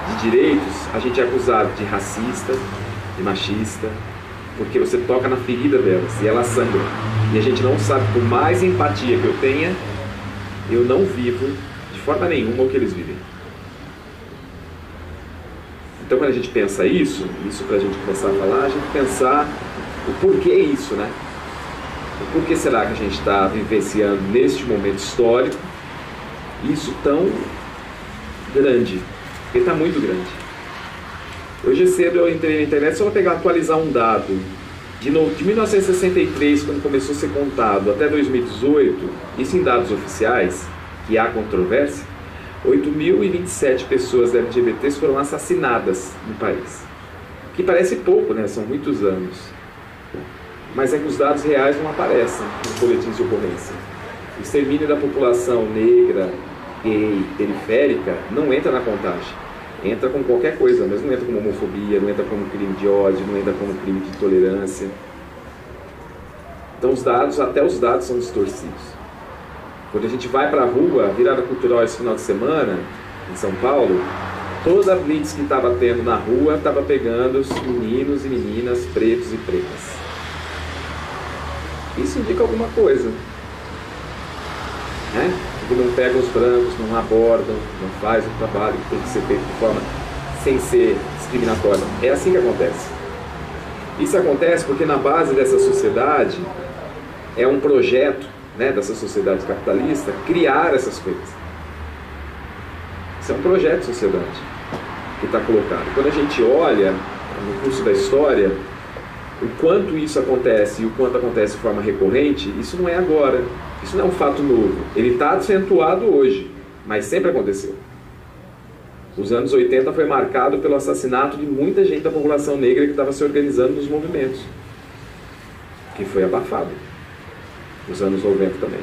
de direitos, a gente é acusado de racista, de machista, porque você toca na ferida delas e elas sangram. E a gente não sabe, por mais empatia que eu tenha, eu não vivo de forma nenhuma o que eles vivem. Então quando a gente pensa isso para a gente começar a falar, a gente pensar o porquê isso, né? O porquê será que a gente está vivenciando neste momento histórico isso tão grande? Porque está muito grande. Hoje cedo eu entrei na internet só para atualizar um dado. De 1963, quando começou a ser contado, até 2018, isso em dados oficiais, que há controvérsia, 8.027 pessoas LGBTs foram assassinadas no país. Que parece pouco, né? São muitos anos. Mas é que os dados reais não aparecem nos boletins de ocorrência. O extermínio da população negra, gay, periférica, não entra na contagem. Entra com qualquer coisa, mas não entra como homofobia, não entra como crime de ódio, não entra como crime de intolerância. Então até os dados são distorcidos. Quando a gente vai para a rua, virada cultural esse final de semana, em São Paulo, toda a blitz que estava tendo na rua estava pegando os meninos e meninas pretos e pretas. Isso indica alguma coisa, né? Que não pegam os brancos, não abordam, não faz o trabalho que tem que ser feito de forma sem ser discriminatória. É assim que acontece. Isso acontece porque na base dessa sociedade é um projeto, né, dessa sociedade capitalista, criar essas coisas. Isso é um projeto de sociedade que está colocado. Quando a gente olha no curso da história, o quanto isso acontece e o quanto acontece de forma recorrente, isso não é agora, isso não é um fato novo. Ele está acentuado hoje, mas sempre aconteceu. Os anos 80 foi marcado pelo assassinato de muita gente da população negra que estava se organizando nos movimentos, que foi abafado. Os anos 90 também.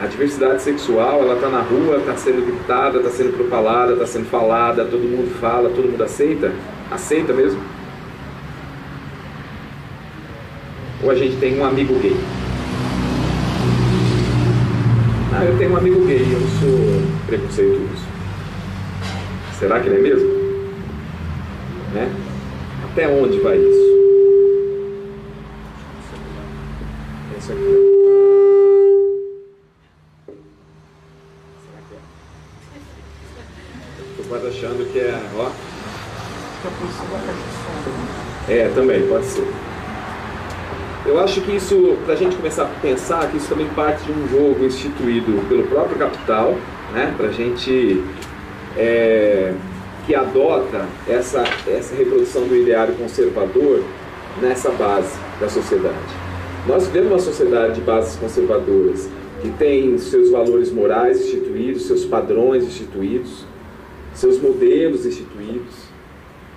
A diversidade sexual, ela está na rua, está sendo gritada, está sendo propalada, está sendo falada, todo mundo fala, todo mundo aceita. Aceita mesmo? Ou a gente tem um amigo gay? Ah, eu tenho um amigo gay, eu sou preconceituoso. Será que ele é mesmo? Né? Até onde vai isso? Isso aqui. Será que é? Estou quase achando que é, ó. Também, pode ser. Eu acho que isso, para a gente começar a pensar, que isso também parte de um jogo instituído pelo próprio capital, né, para a gente que adota essa reprodução do ideário conservador nessa base da sociedade. Nós vivemos uma sociedade de bases conservadoras, que tem seus valores morais instituídos, seus padrões instituídos, seus modelos instituídos,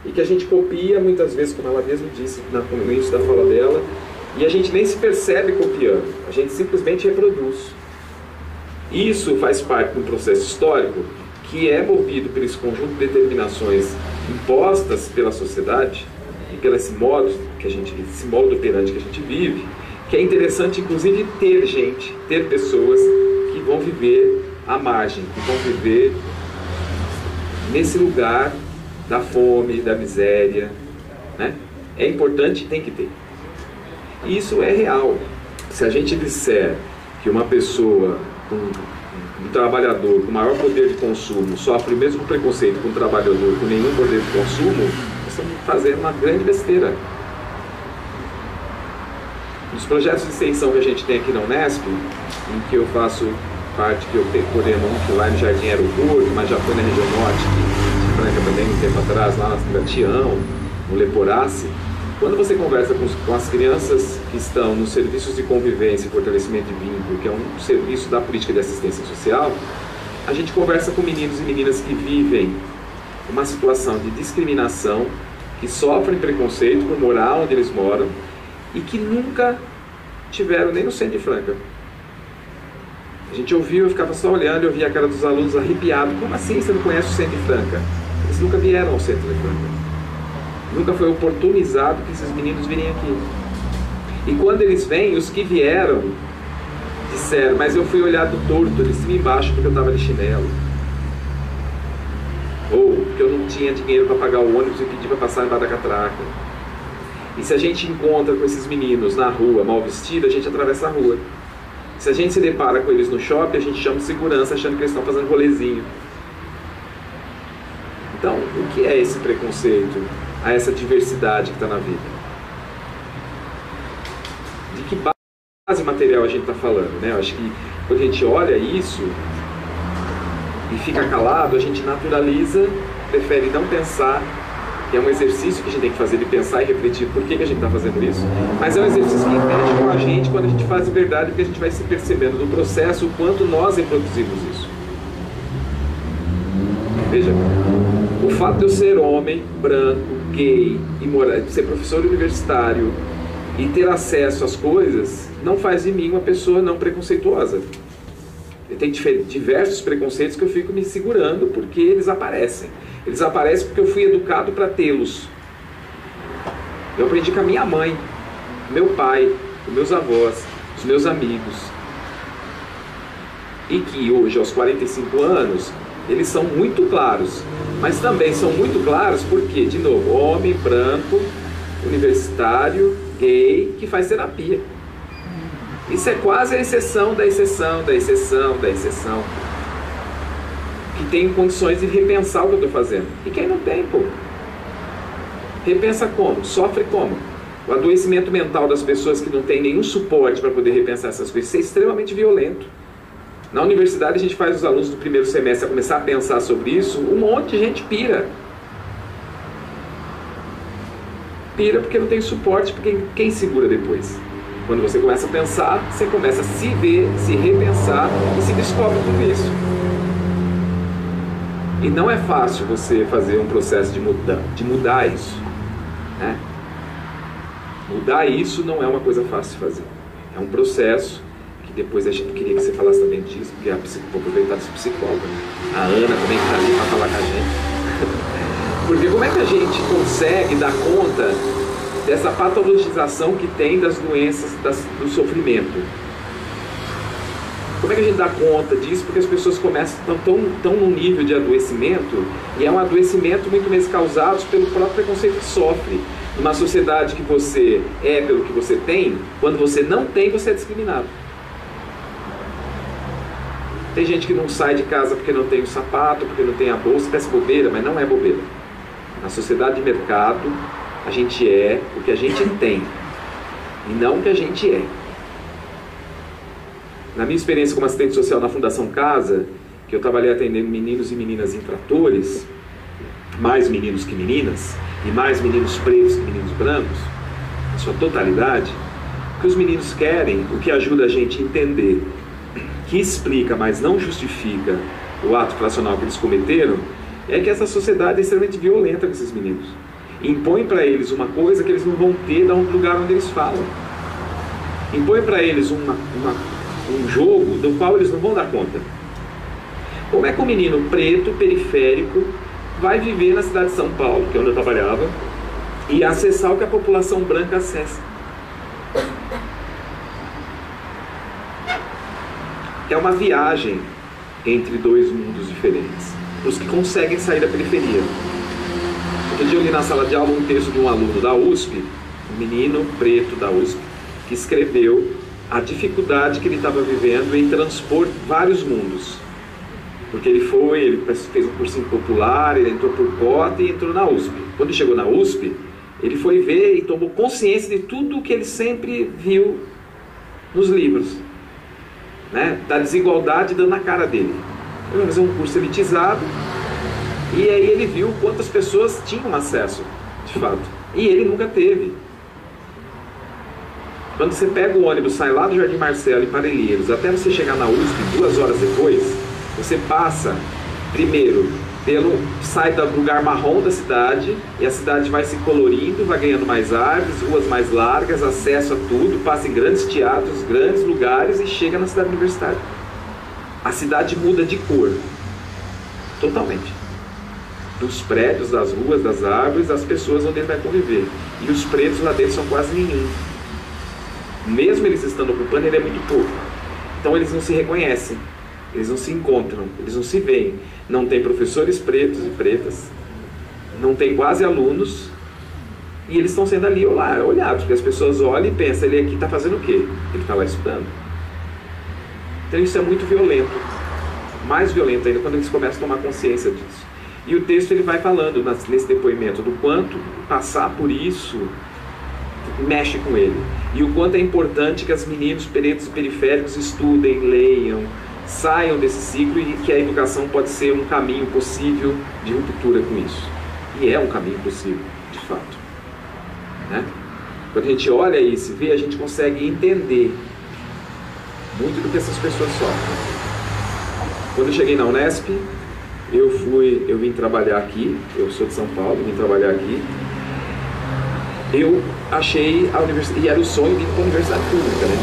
e que a gente copia muitas vezes, como ela mesma disse no início da fala dela, e a gente nem se percebe copiando, a gente simplesmente reproduz. Isso faz parte de um processo histórico que é movido por esse conjunto de determinações impostas pela sociedade e pelo esse modo operante que a gente vive, que é interessante inclusive ter pessoas que vão viver à margem, que vão viver nesse lugar da fome, da miséria, né? É importante, tem que ter. E isso é real. Se a gente disser que uma pessoa, um trabalhador com maior poder de consumo sofre o mesmo preconceito que um trabalhador com nenhum poder de consumo, nós estamos fazendo uma grande besteira. Nos projetos de extensão que a gente tem aqui na Unesp, em que eu faço parte, que eu coordeno um que lá no Jardim Aeroporto, mas já foi na região norte, de Franca também, um tempo atrás, lá na Tião, no Leporace. Quando você conversa com as crianças que estão nos serviços de convivência e fortalecimento de vínculo, que é um serviço da política de assistência social, a gente conversa com meninos e meninas que vivem uma situação de discriminação, que sofrem preconceito por morar onde eles moram e que nunca tiveram nem no centro de Franca. A gente ouviu, eu ficava só olhando, eu via a cara dos alunos arrepiado. Como assim você não conhece o centro de Franca? Eles nunca vieram ao centro de Franca. Nunca foi oportunizado que esses meninos virem aqui. E quando eles vêm, os que vieram disseram, mas eu fui olhado torto ali em cima e embaixo porque eu estava de chinelo. Ou porque eu não tinha dinheiro para pagar o ônibus e pedi para passar embaixo da catraca. E se a gente encontra com esses meninos na rua, mal vestidos, a gente atravessa a rua. Se a gente se depara com eles no shopping, a gente chama de segurança achando que eles estão fazendo rolezinho. Então, o que é esse preconceito a essa diversidade que está na vida? De que base material a gente está falando, né? Eu acho que quando a gente olha isso e fica calado, a gente naturaliza, prefere não pensar, que é um exercício que a gente tem que fazer de pensar e refletir por que a gente está fazendo isso, mas é um exercício que mexe com a gente quando a gente faz de verdade, porque a gente vai se percebendo no processo o quanto nós reproduzimos isso. Veja, o fato de eu ser homem, branco, gay, e ser professor universitário e ter acesso às coisas, não faz de mim uma pessoa não preconceituosa. Eu tenho diversos preconceitos que eu fico me segurando porque eles aparecem. Eles aparecem porque eu fui educado para tê-los. Eu aprendi com a minha mãe, meu pai, os meus avós, os meus amigos. E que hoje, aos 45 anos, eles são muito claros. Mas também são muito claros porque, de novo, homem, branco, universitário, gay, que faz terapia. Isso é quase a exceção da exceção, da exceção, da exceção. Que tem condições de repensar o que eu estou fazendo. E quem não tem, pô? Repensa como? Sofre como? O adoecimento mental das pessoas que não tem nenhum suporte para poder repensar essas coisas, isso é extremamente violento. Na universidade a gente faz os alunos do primeiro semestre a começar a pensar sobre isso, um monte de gente pira. Pira porque não tem suporte, porque quem segura depois? Quando você começa a pensar, você começa a se ver, se repensar e se descobre tudo isso. E não é fácil você fazer um processo de mudar isso, né? Mudar isso não é uma coisa fácil de fazer. É um processo que depois a gente queria que você falasse também disso, porque vou aproveitar desse psicólogo, né? A Ana também que está ali para falar com a gente. Porque como é que a gente consegue dar conta dessa patologização que tem das doenças, do sofrimento? Como é que a gente dá conta disso? Porque as pessoas estão num nível de adoecimento, e é um adoecimento muito mais causado pelo próprio preconceito que sofre. Numa sociedade que você é pelo que você tem, quando você não tem, você é discriminado. Tem gente que não sai de casa porque não tem o sapato, porque não tem a bolsa, parece bobeira, mas não é bobeira. Na sociedade de mercado, a gente é o que a gente tem e não o que a gente é. Na minha experiência como assistente social na Fundação Casa, que eu trabalhei atendendo meninos e meninas infratores, mais meninos que meninas, e mais meninos pretos que meninos brancos, na sua totalidade, o que os meninos querem, o que ajuda a gente a entender, que explica, mas não justifica o ato infracional que eles cometeram, é que essa sociedade é extremamente violenta com esses meninos. Impõe para eles uma coisa que eles não vão ter do lugar onde eles falam. Impõe para eles um jogo do qual eles não vão dar conta. Como é que um menino preto, periférico, vai viver na cidade de São Paulo, que é onde eu trabalhava, e acessar o que a população branca acessa? É uma viagem entre dois mundos diferentes, os que conseguem sair da periferia. Outro dia eu li na sala de aula um texto de um aluno da USP, um menino preto da USP, que escreveu a dificuldade que ele estava vivendo em transpor vários mundos. Porque ele fez um cursinho popular, ele entrou por cota e entrou na USP. Quando ele chegou na USP, ele foi ver e tomou consciência de tudo o que ele sempre viu nos livros, né? Da desigualdade dando na cara dele. Ele vai fazer um curso elitizado e aí ele viu quantas pessoas tinham acesso, de fato. E ele nunca teve. Quando você pega o ônibus, sai lá do Jardim Marcelo e Parelheiros, até você chegar na USP 2 horas depois, você passa, primeiro, sai do lugar marrom da cidade, e a cidade vai se colorindo, vai ganhando mais árvores, ruas mais largas, acesso a tudo, passa em grandes teatros, grandes lugares e chega na cidade universitária. A cidade muda de cor, totalmente. Dos prédios, das ruas, das árvores, das pessoas onde ele vai conviver. E os pretos lá dentro são quase nenhum. Mesmo eles estando ocupando, ele é muito pouco. Então eles não se reconhecem. Eles não se encontram, eles não se veem. Não tem professores pretos e pretas, não tem quase alunos, e eles estão sendo ali olhados, porque as pessoas olham e pensam, ele aqui está fazendo o quê? Ele está lá estudando. Então isso é muito violento, mais violento ainda quando eles começam a tomar consciência disso. E o texto ele vai falando nesse depoimento do quanto passar por isso mexe com ele, e o quanto é importante que os meninos pretos e periféricos estudem, leiam, saiam desse ciclo, e que a educação pode ser um caminho possível de ruptura com isso. E é um caminho possível, de fato. Né? Quando a gente olha isso e vê, a gente consegue entender muito do que essas pessoas sofrem. Quando eu cheguei na Unesp, eu vim trabalhar aqui, eu sou de São Paulo, vim trabalhar aqui. Eu achei a universidade, e era o sonho de ir para a universidade pública, né?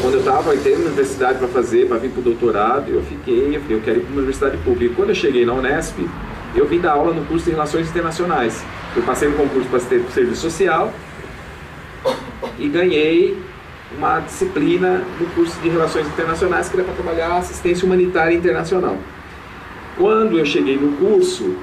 Quando eu estava entrando na universidade para vir para o doutorado, eu falei, eu quero ir para uma universidade pública. E quando eu cheguei na Unesp, eu vim dar aula no curso de Relações Internacionais. Eu passei no concurso para assistente de serviço social e ganhei uma disciplina no curso de Relações Internacionais, que era para trabalhar assistência humanitária internacional. Quando eu cheguei no curso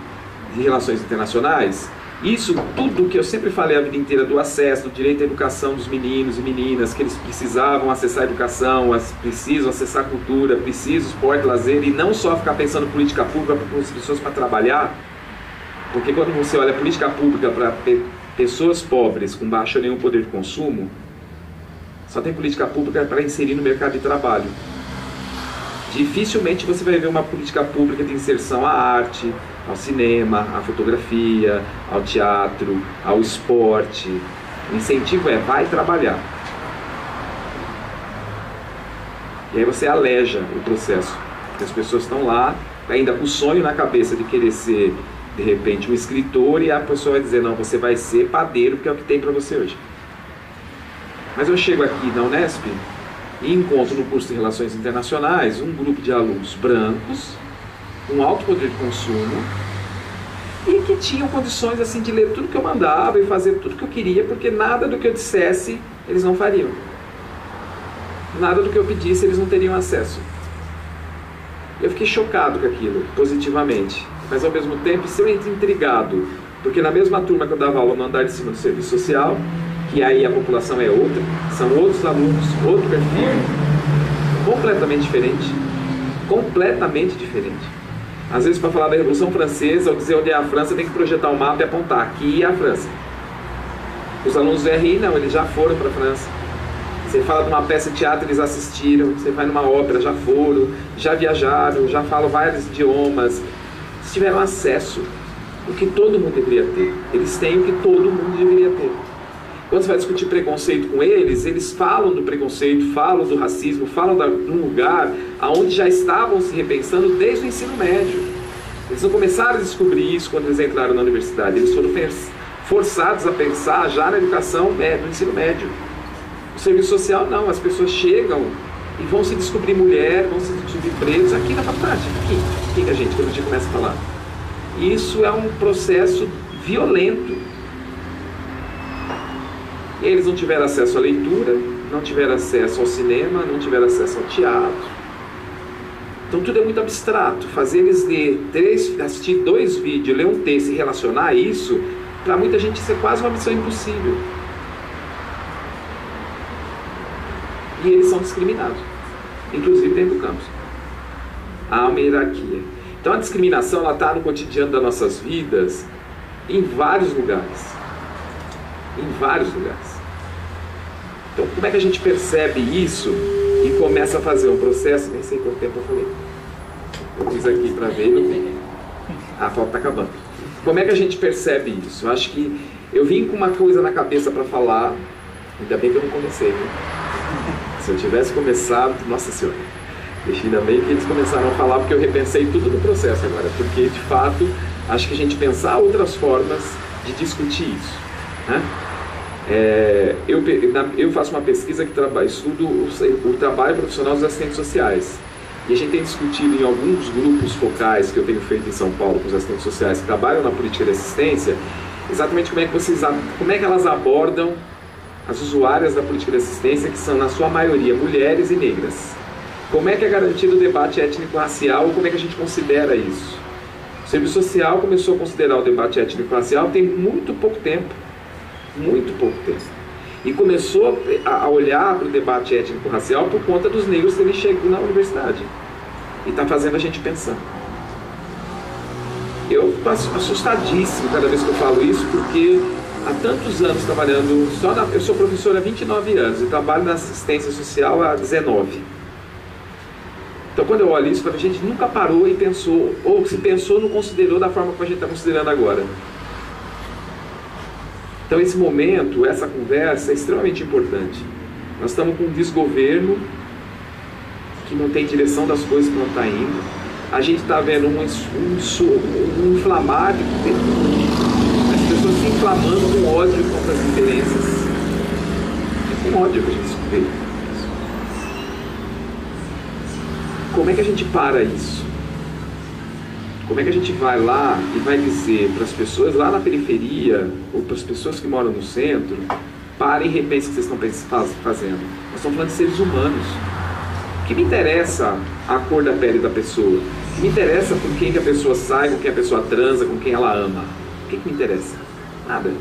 de Relações Internacionais, isso tudo que eu sempre falei a vida inteira do acesso, do direito à educação dos meninos e meninas, que eles precisavam acessar a educação, precisam acessar a cultura, precisam esporte, lazer, e não só ficar pensando em política pública para as pessoas para trabalhar, porque quando você olha a política pública para pessoas pobres com baixo ou nenhum poder de consumo, só tem política pública para inserir no mercado de trabalho. Dificilmente você vai ver uma política pública de inserção à arte, ao cinema, à fotografia, ao teatro, ao esporte. O incentivo é, vai trabalhar. E aí você aleja o processo, porque as pessoas estão lá, ainda com o sonho na cabeça de querer ser, de repente, um escritor, e a pessoa vai dizer, não, você vai ser padeiro, porque é o que tem para você hoje. Mas eu chego aqui na Unesp e encontro no curso de Relações Internacionais um grupo de alunos brancos, com alto poder de consumo, e que tinham condições assim de ler tudo que eu mandava e fazer tudo que eu queria, porque nada do que eu dissesse eles não fariam. Nada do que eu pedisse eles não teriam acesso. Eu fiquei chocado com aquilo, positivamente, mas ao mesmo tempo extremamente intrigado, porque na mesma turma que eu dava aula no andar de cima do serviço social, que aí a população é outra, são outros alunos, outro perfil, completamente diferente. Às vezes, para falar da Revolução Francesa, ou dizer onde é a França, tem que projetar um mapa e apontar. Aqui é a França. Os alunos do RI, não, eles já foram para a França. Você fala de uma peça de teatro, eles assistiram. Você vai numa ópera, já foram, já viajaram, já falam vários idiomas. Eles tiveram acesso ao que todo mundo deveria ter. Eles têm o que todo mundo deveria ter. Quando você vai discutir preconceito com eles, eles falam do preconceito, falam do racismo, falam de um lugar onde já estavam se repensando desde o ensino médio. Eles não começaram a descobrir isso quando eles entraram na universidade. Eles foram forçados a pensar já na educação no ensino médio. O serviço social não, as pessoas chegam e vão se descobrir mulher, vão se descobrir presos aqui na faculdade. Aqui que a gente, quando a gente começa a falar. Isso é um processo violento. E eles não tiveram acesso à leitura, não tiveram acesso ao cinema, não tiveram acesso ao teatro. Então tudo é muito abstrato. Fazer eles assistir 2 vídeos, ler um texto e relacionar a isso, para muita gente isso é quase uma missão impossível. E eles são discriminados, inclusive dentro do campus. Há uma hierarquia. Então a discriminação está no cotidiano das nossas vidas em vários lugares. Em vários lugares. Então como é que a gente percebe isso e começa a fazer um processo? Nem sei quanto tempo eu falei. Eu fiz aqui para ver e não tem. A foto está acabando. Como é que a gente percebe isso? Eu acho que eu vim com uma coisa na cabeça para falar. Ainda bem que eu não comecei, viu? Se eu tivesse começado, nossa senhora, ainda bem que eles começaram a falar, porque eu repensei tudo no processo agora, porque de fato acho que a gente pensar outras formas de discutir isso, né? Eu faço uma pesquisa que estudo o trabalho profissional dos assistentes sociais, e a gente tem discutido em alguns grupos focais que eu tenho feito em São Paulo com os assistentes sociais que trabalham na política de assistência, exatamente como é que elas abordam as usuárias da política de assistência, que são na sua maioria mulheres e negras. Como é que é garantido o debate étnico-racial, ou como é que a gente considera isso? O Serviço Social começou a considerar o debate étnico-racial tem muito pouco tempo. Muito pouco tempo. E começou a olhar para o debate étnico-racial por conta dos negros terem chegado na universidade. E está fazendo a gente pensar. Eu estou assustadíssimo cada vez que eu falo isso, porque há tantos anos trabalhando, eu sou professor há 29 anos e trabalho na assistência social há 19. Então quando eu olho isso, a gente nunca parou e pensou, ou se pensou, não considerou da forma como a gente está considerando agora. Então esse momento, essa conversa é extremamente importante. Nós estamos com um desgoverno que não tem direção das coisas para onde está indo. A gente está vendo um inflamar de as pessoas se inflamando com ódio contra as diferenças. É com ódio que a gente vê. Como é que a gente para isso? Como é que a gente vai lá e vai dizer para as pessoas lá na periferia, ou para as pessoas que moram no centro, parem e repensem o que vocês estão fazendo? Nós estamos falando de seres humanos. O que me interessa a cor da pele da pessoa? O que me interessa com quem que a pessoa sai, com quem a pessoa transa, com quem ela ama? O que me interessa? Nada.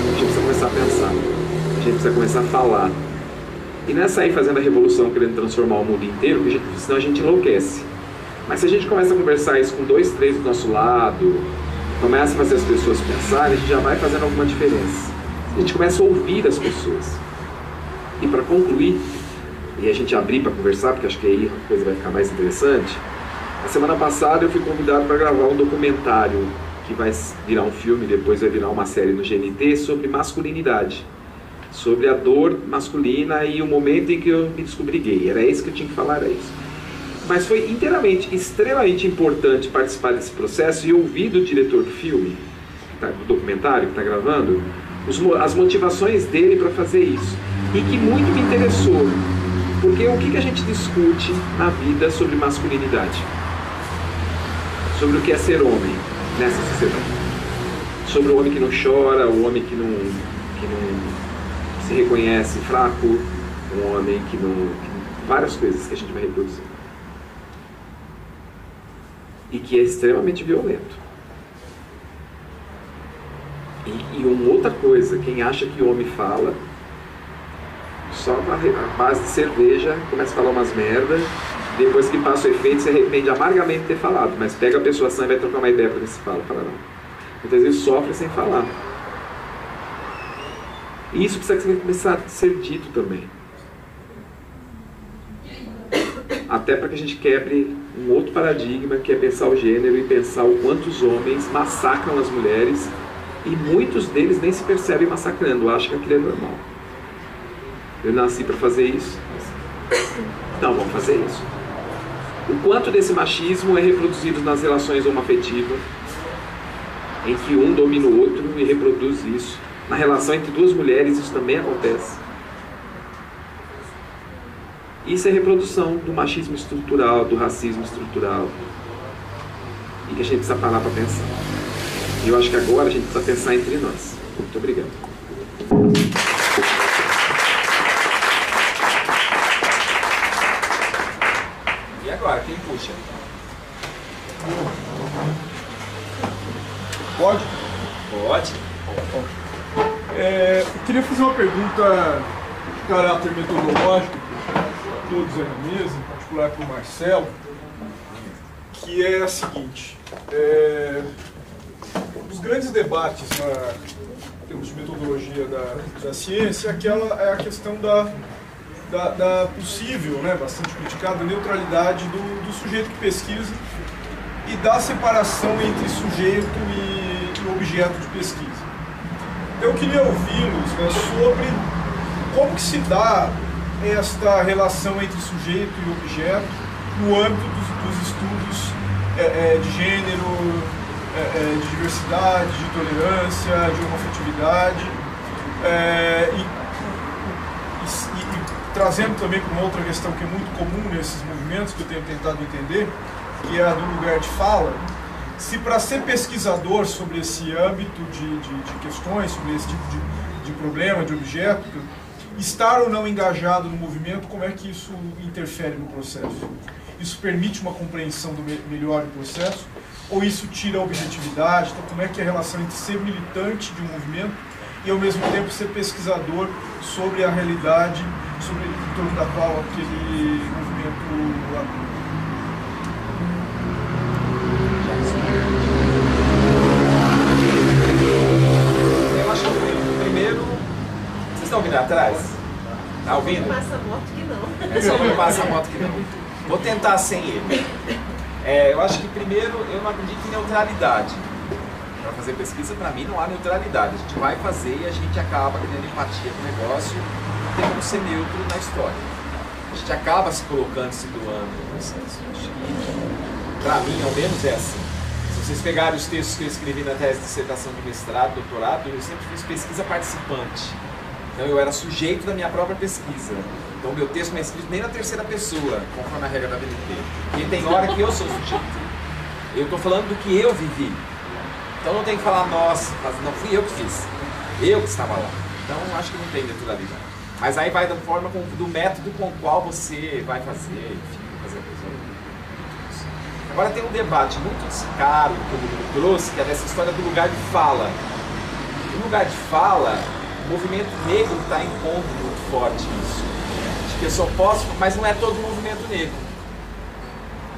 A gente precisa começar a pensar. A gente precisa começar a falar. E não é sair fazendo a revolução, querendo transformar o mundo inteiro, porque senão a gente enlouquece. Mas se a gente começa a conversar isso com 2, 3 do nosso lado, começa a fazer as pessoas pensarem, a gente já vai fazendo alguma diferença. A gente começa a ouvir as pessoas. E para concluir, e a gente abrir para conversar, porque acho que aí a coisa vai ficar mais interessante, a semana passada eu fui convidado para gravar um documentário que vai virar um filme, depois vai virar uma série no GNT, sobre masculinidade. Sobre a dor masculina e o momento em que eu me descobri gay. Era isso que eu tinha que falar, era isso. Mas foi extremamente importante participar desse processo e ouvir do diretor do filme, do documentário que está gravando, as motivações dele para fazer isso. E que muito me interessou, porque o que a gente discute na vida sobre masculinidade? Sobre o que é ser homem nessa sociedade? Sobre o homem que não chora, o homem que não se reconhece fraco, um homem que não... várias coisas que a gente vai reproduzir. E que é extremamente violento. E uma outra coisa, quem acha que o homem fala só a base de cerveja, começa a falar umas merda, depois que passa o efeito, você arrepende amargamente de ter falado, mas pega a pessoa sã e vai trocar uma ideia para ver se fala não. Muitas vezes sofre sem falar. E isso precisa começar a ser dito também. Até para que a gente quebre um outro paradigma, que é pensar o gênero e pensar o quanto os homens massacram as mulheres, e muitos deles nem se percebem massacrando, acham que aquilo é normal. Eu nasci para fazer isso? Não, vamos fazer isso. O quanto desse machismo é reproduzido nas relações homoafetivas, em que um domina o outro e reproduz isso. Na relação entre duas mulheres isso também acontece. Isso é reprodução do machismo estrutural, do racismo estrutural. E que a gente precisa parar para pensar. E eu acho que agora a gente precisa pensar entre nós. Muito obrigado. E agora, quem puxa? Pode? Pode. Eu queria fazer uma pergunta de caráter metodológico para todos aí na mesa, em particular para o Marcelo, que é a seguinte: os grandes debates em termos de metodologia da ciência é a questão da possível, né, bastante criticada, neutralidade do sujeito que pesquisa e da separação entre sujeito e objeto de pesquisa. Eu queria ouvi-los, né, sobre como que se dá esta relação entre sujeito e objeto no âmbito dos estudos de gênero, de diversidade, de tolerância, de homoafetividade, e trazendo também para uma outra questão que é muito comum nesses movimentos, que eu tenho tentado entender, que é a do lugar de fala. Se para ser pesquisador sobre esse âmbito de questões, sobre esse tipo de problema, de objeto, estar ou não engajado no movimento, como é que isso interfere no processo? Isso permite uma compreensão melhor do processo? Ou isso tira a objetividade? Então, como é que é a relação entre ser militante de um movimento e, ao mesmo tempo, ser pesquisador sobre a realidade, sobre em torno da qual aquele movimento atua? Eu acho que primeiro... Vocês estão ouvindo atrás? Tá ouvindo? Passa moto que não. É só não passa a moto que não. Vou tentar sem ele. Eu acho que primeiro eu não acredito em neutralidade. Para fazer pesquisa, para mim, não há neutralidade. A gente vai fazer e a gente acaba criando empatia com o negócio, tem como ser neutro na história. A gente acaba se colocando, se doando no processo. Acho que, para mim, ao menos é assim. Se vocês pegarem os textos que eu escrevi na tese de dissertação de mestrado, doutorado, eu sempre fiz pesquisa participante. Então eu era sujeito da minha própria pesquisa. Então meu texto não é escrito nem na terceira pessoa, conforme a regra da BNT. E tem hora que eu sou sujeito. Eu estou falando do que eu vivi. Então não tem que falar, nossa, não fui eu que fiz. Eu que estava lá. Então acho que não tem neutralidade. Mas aí vai da forma, do método com o qual você vai fazer, enfim, fazer a coisa. Agora tem um debate muito caro que o mundo trouxe, que é dessa história do lugar de fala. No lugar de fala, o movimento negro está impondo muito forte isso. Acho que eu só posso, mas não é todo o movimento negro.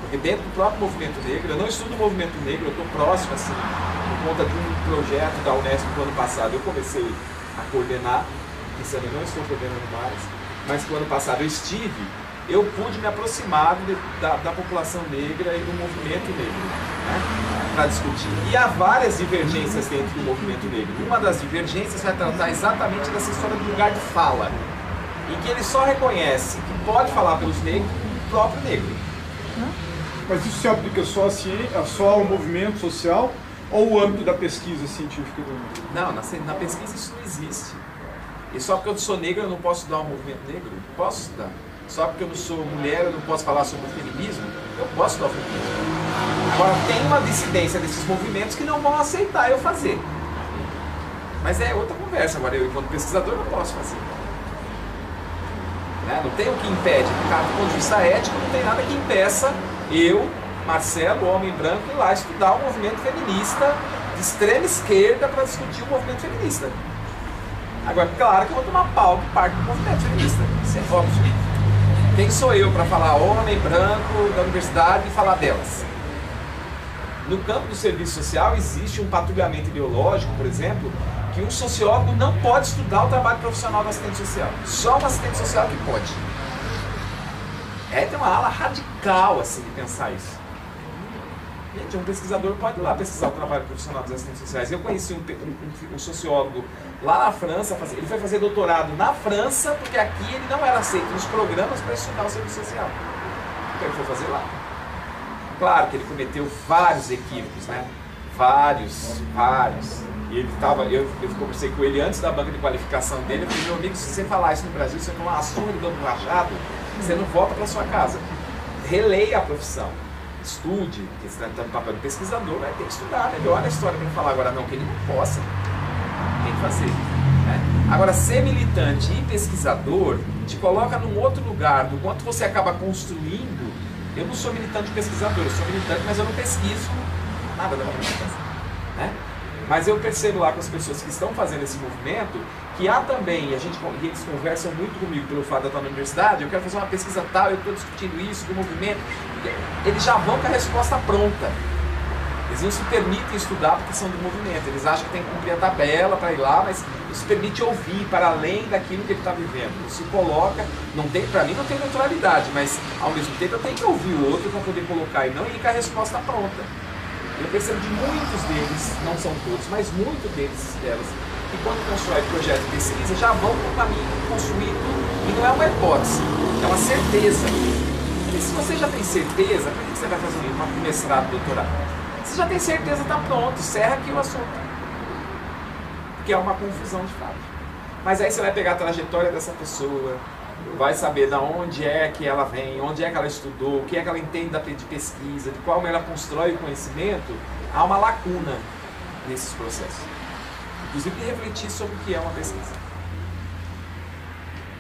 Porque dentro do próprio movimento negro, eu não estudo o movimento negro, eu estou próximo, assim, por conta de um projeto da Unesp do ano passado. Eu comecei a coordenar, esse ano eu não estou coordenando mais, mas que o ano passado eu pude me aproximar da população negra e do movimento negro, né, para discutir. E há várias divergências dentro do movimento negro. Uma das divergências vai tratar exatamente dessa história do lugar de fala, em que ele só reconhece que pode falar pelos negros o próprio negro. Mas isso se aplica só só ao movimento social ou o âmbito da pesquisa científica do negro? Não, na pesquisa isso não existe. E só porque eu sou negro eu não posso estudar o movimento negro? Posso estudar. Só porque eu não sou mulher eu não posso falar sobre o feminismo? Eu posso estudar o feminismo. Agora tem uma dissidência desses movimentos que não vão aceitar eu fazer. Mas é outra conversa. Agora eu, enquanto pesquisador, não posso fazer. Né? Não tem o que impede. Do ponto de vista ético, não tem nada que impeça eu, Marcelo, homem branco, ir lá estudar o movimento feminista de extrema esquerda para discutir o movimento feminista. Agora, claro que eu vou tomar pau de parte do movimento feminista. óbvio. Quem sou eu para falar homem branco da universidade e falar delas? No campo do serviço social existe um patrulhamento ideológico, por exemplo, que um sociólogo não pode estudar o trabalho profissional do assistente social. Só um assistente social que pode. Tem uma ala radical assim de pensar isso. Gente, um pesquisador pode ir lá pesquisar o trabalho profissional dos assistentes sociais. Eu conheci um sociólogo lá na França, ele foi fazer doutorado na França, porque aqui ele não era aceito nos programas para estudar o serviço social. Então ele foi fazer lá. Claro que ele cometeu vários equívocos, né? Vários. E ele estava, eu conversei com ele antes da banca de qualificação dele, eu falei, meu amigo, se você falar isso no Brasil, você tomar uma surra de dando rachado, você não volta para sua casa. Releia a profissão. Estude, porque você está no papel de pesquisador, vai ter que estudar, né? Olha a história para não falar agora não, que ele não possa. Tem que fazer. Né? Agora, ser militante e pesquisador te coloca num outro lugar, do quanto você acaba construindo. Eu não sou militante e pesquisador, eu sou militante, mas eu não pesquiso nada da minha militância. Né? Mas eu percebo lá com as pessoas que estão fazendo esse movimento, que há também, e eles conversam muito comigo pelo fato de eu estar na universidade, eu quero fazer uma pesquisa tal, eu estou discutindo isso, do movimento, eles já vão com a resposta pronta. Eles não se permitem estudar porque são do movimento, eles acham que tem que cumprir a tabela para ir lá, mas isso permite ouvir para além daquilo que ele está vivendo. Isso coloca, para mim não tem neutralidade, mas ao mesmo tempo eu tenho que ouvir o outro para poder colocar e não ir com a resposta pronta. Eu percebo de muitos deles, não são todos, mas muitos delas, que quando constrói projeto de pesquisa já vão com o caminho construído, e não é uma hipótese, é uma certeza. E se você já tem certeza, para que você vai fazer um mestrado, doutorado? Você já tem certeza, está pronto, encerra aqui o assunto. Porque é uma confusão de fato. Mas aí você vai pegar a trajetória dessa pessoa, vai saber de onde é que ela vem, onde é que ela estudou, o que é que ela entende de pesquisa, de qual ela constrói o conhecimento. Há uma lacuna nesses processos. Inclusive de refletir sobre o que é uma pesquisa.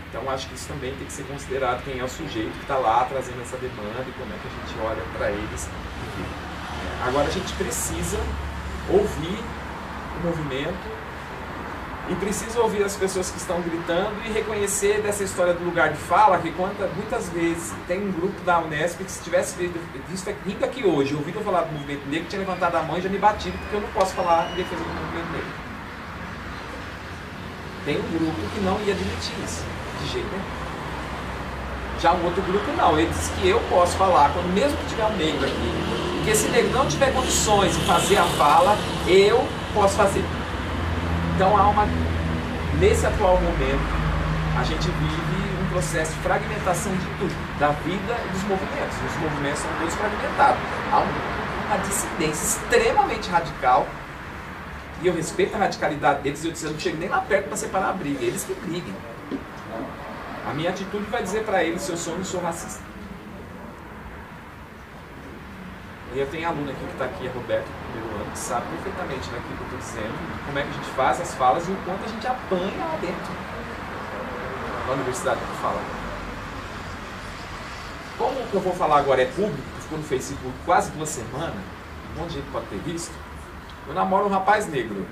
Então acho que isso também tem que ser considerado, quem é o sujeito que está lá trazendo essa demanda e como é que a gente olha para eles. Agora a gente precisa ouvir o movimento e precisa ouvir as pessoas que estão gritando e reconhecer dessa história do lugar de fala, que muitas vezes tem um grupo da Unesp que se tivesse vindo aqui hoje, ouvido eu falar do movimento negro, tinha levantado a mão e já me batido, porque eu não posso falar em defesa do movimento negro. Tem um grupo que não ia admitir isso, de jeito nenhum. Já um outro grupo não, ele diz que eu posso falar, quando mesmo que tiver um negro aqui, porque se o negro não tiver condições de fazer a fala, eu posso fazer. Então nesse atual momento, a gente vive um processo de fragmentação de tudo, da vida e dos movimentos. Os movimentos são todos fragmentados. Há uma dissidência extremamente radical, e eu respeito a radicalidade deles, eu não chego nem lá perto para separar a briga, eles que briguem. A minha atitude vai dizer para eles se eu sou ou não sou racista. E eu tenho aluno aqui que está aqui, a Roberto, do primeiro ano, que sabe perfeitamente daquilo que eu estou dizendo, como é que a gente faz as falas e o quanto a gente apanha lá dentro da universidade que eu falo. Como o que eu vou falar agora é público, ficou no Facebook quase 2 semanas, um monte de gente pode ter visto, eu namoro um rapaz negro.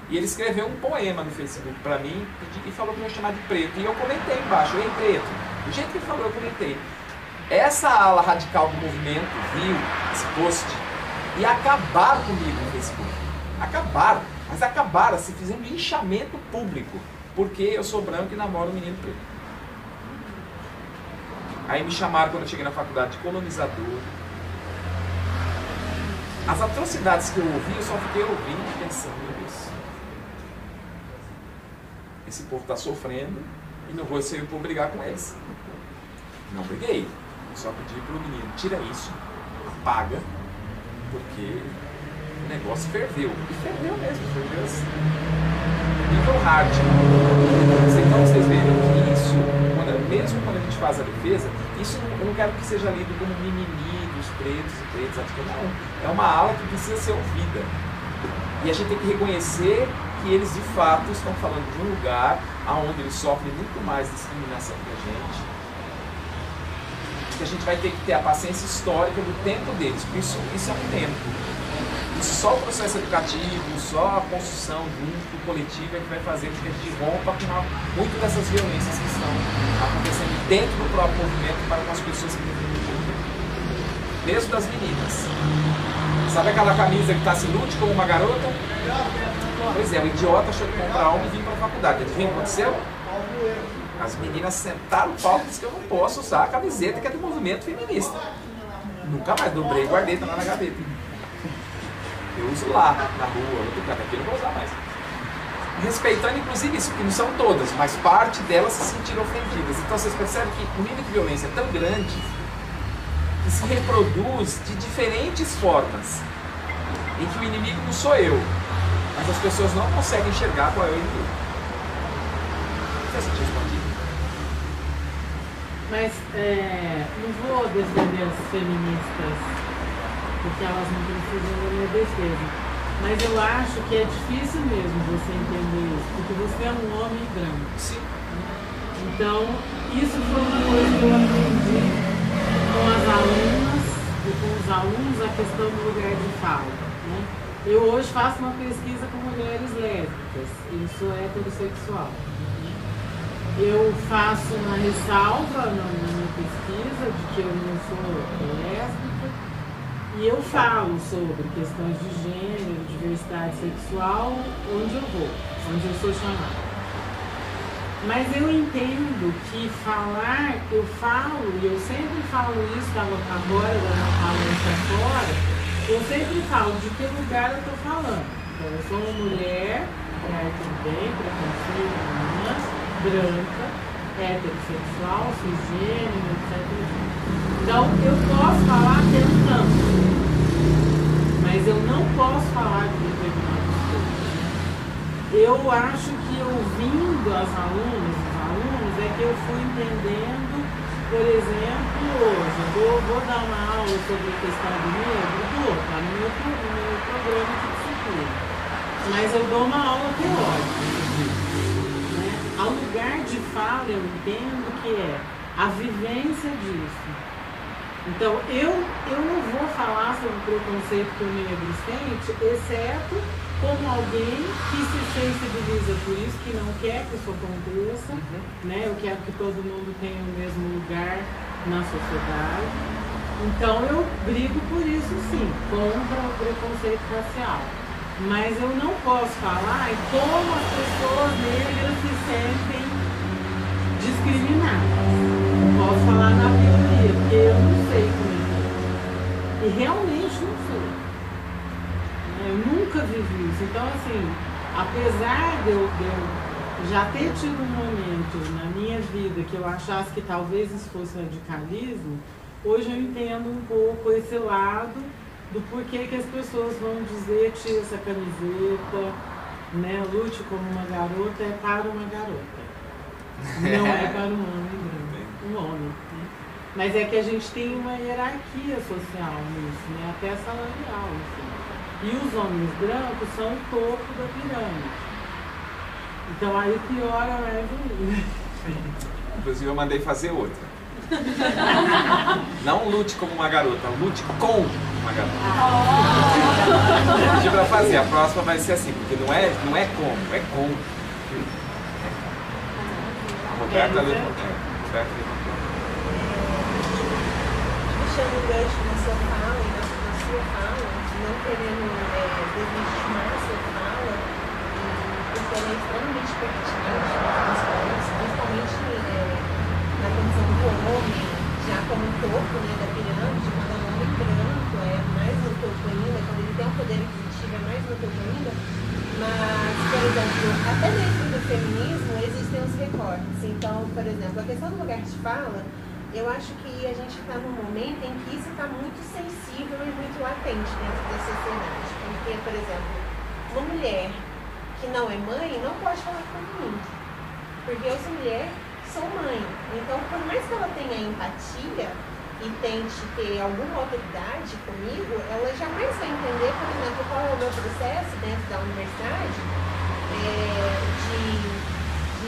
E ele escreveu um poema no Facebook para mim e falou que eu ia chamar de preto. E eu comentei embaixo, ei preto. Do jeito que ele falou, eu comentei. Essa ala radical do movimento viu esse post e acabaram comigo no Facebook. Acabaram, mas acabaram, se fizeram um linchamento público, porque eu sou branco e namoro um menino preto. Aí me chamaram quando eu cheguei na faculdade de colonizador. As atrocidades que eu ouvi, eu só fiquei ouvindo e pensando, meu Deus, esse povo está sofrendo e não vou ser eu por brigar com eles. Não briguei. Só pedi pro menino, tira isso, apaga, porque o negócio ferveu. E ferveu mesmo, ferveu assim. Nível hard. Então vocês verem que isso, mesmo quando a gente faz a defesa, isso eu não quero que seja lido como mimimi dos pretos e pretas, não. É uma ala que precisa ser ouvida. E a gente tem que reconhecer que eles de fato estão falando de um lugar onde eles sofrem muito mais discriminação que a gente. Que a gente vai ter que ter a paciência histórica do tempo deles, porque isso é um tempo. Isso só o processo educativo, só a construção junto, coletiva, é que vai fazer com que a gente rompa com muito dessas violências que estão acontecendo dentro do próprio movimento para com as pessoas que mesmo das meninas. Sabe aquela camisa que está assim, lute como uma garota? Pois é, o idiota achou que comprar uma e vir para a faculdade. Adivinha o que aconteceu? As meninas sentaram o palco e disseram que eu não posso usar a camiseta que é do movimento feminista. Nunca mais, dobrei e guardei, tá lá na gaveta. Eu uso lá, na rua, outro lugar, aqui eu não vou usar mais. Respeitando inclusive isso, que não são todas, mas parte delas se sentiram ofendidas. Então vocês percebem que o nível de violência é tão grande que se reproduz de diferentes formas, em que o inimigo não sou eu, mas as pessoas não conseguem enxergar qual é o inimigo. Não sei se eu te respondi. Mas não vou defender as feministas, porque elas não precisam da minha defesa. Mas eu acho que é difícil mesmo você entender isso, porque você é um homem branco. Sim. Então, isso foi uma coisa que eu aprendi com as alunas e com os alunos, a questão do lugar de fala. Né? Eu hoje faço uma pesquisa com mulheres lésbicas, eu sou heterossexual. Eu faço uma ressalva na minha pesquisa de que eu não sou lésbica e eu falo sobre questões de gênero, diversidade sexual, onde eu vou, onde eu sou chamada. Mas eu entendo que falar, eu falo, e eu sempre falo isso, estava agora dando a palestra fora, eu sempre falo de que lugar eu estou falando. Então, eu sou uma mulher, bem, preconceito, branca, heterossexual, cisgênero, etc. Então, eu posso falar tentando, mas eu não posso falar de determinadas coisas. Eu acho que ouvindo as alunas, os alunos, é que eu fui entendendo, por exemplo, hoje, eu vou dar uma aula sobre a questão do negro, está no meu programa de disciplina, mas eu dou uma aula teórica. Ao lugar de fala, eu entendo que é a vivência disso. Então, eu não vou falar sobre o preconceito que o negro sente, exceto como alguém que se sensibiliza por isso, que não quer que isso aconteça, né? Eu quero que todo mundo tenha o mesmo lugar na sociedade. Então, eu brigo por isso, sim, contra o preconceito racial. Mas eu não posso falar em como as pessoas negras se sentem discriminadas. Eu posso falar na teoria, porque eu não sei como é. E realmente não sei. Eu nunca vivi isso. Então, assim, apesar de eu já ter tido um momento na minha vida que eu achasse que talvez isso fosse radicalismo, hoje eu entendo um pouco esse lado do porquê que as pessoas vão dizer tira essa camiseta, né? Lute como uma garota é para uma garota. Não é para um homem branco. Um homem. Né? Mas é que a gente tem uma hierarquia social nisso, né? Até salarial. Assim. E os homens brancos são o topo da pirâmide. Então aí piora mais ainda. Inclusive eu mandei fazer outra. Não lute como uma garota, lute com uma garota. Eu pedi pra fazer, a próxima vai ser assim, porque não é como, é com. A Roberta levantou. Puxando o gancho na sua fala e na sua fala, não querendo deslegitimar a sua fala, porque ela é extremamente pertinente, principalmente na condição do homem, já como topo, né, da pirâmide, quando é um homem branco, é mais no topo ainda, quando ele tem um poder aquisitivo, é mais no topo ainda. Mas, por exemplo, até dentro do feminismo existem os recortes. Então, por exemplo, a questão do lugar de fala, eu acho que a gente está num momento em que isso está muito sensível e muito latente dentro da sociedade. Porque, por exemplo, uma mulher que não é mãe não pode falar comigo. Porque eu sou mulher, sou mãe. Então, por mais que ela tenha empatia e tente ter alguma autoridade comigo, ela jamais vai entender, por exemplo, qual é o meu processo dentro da universidade,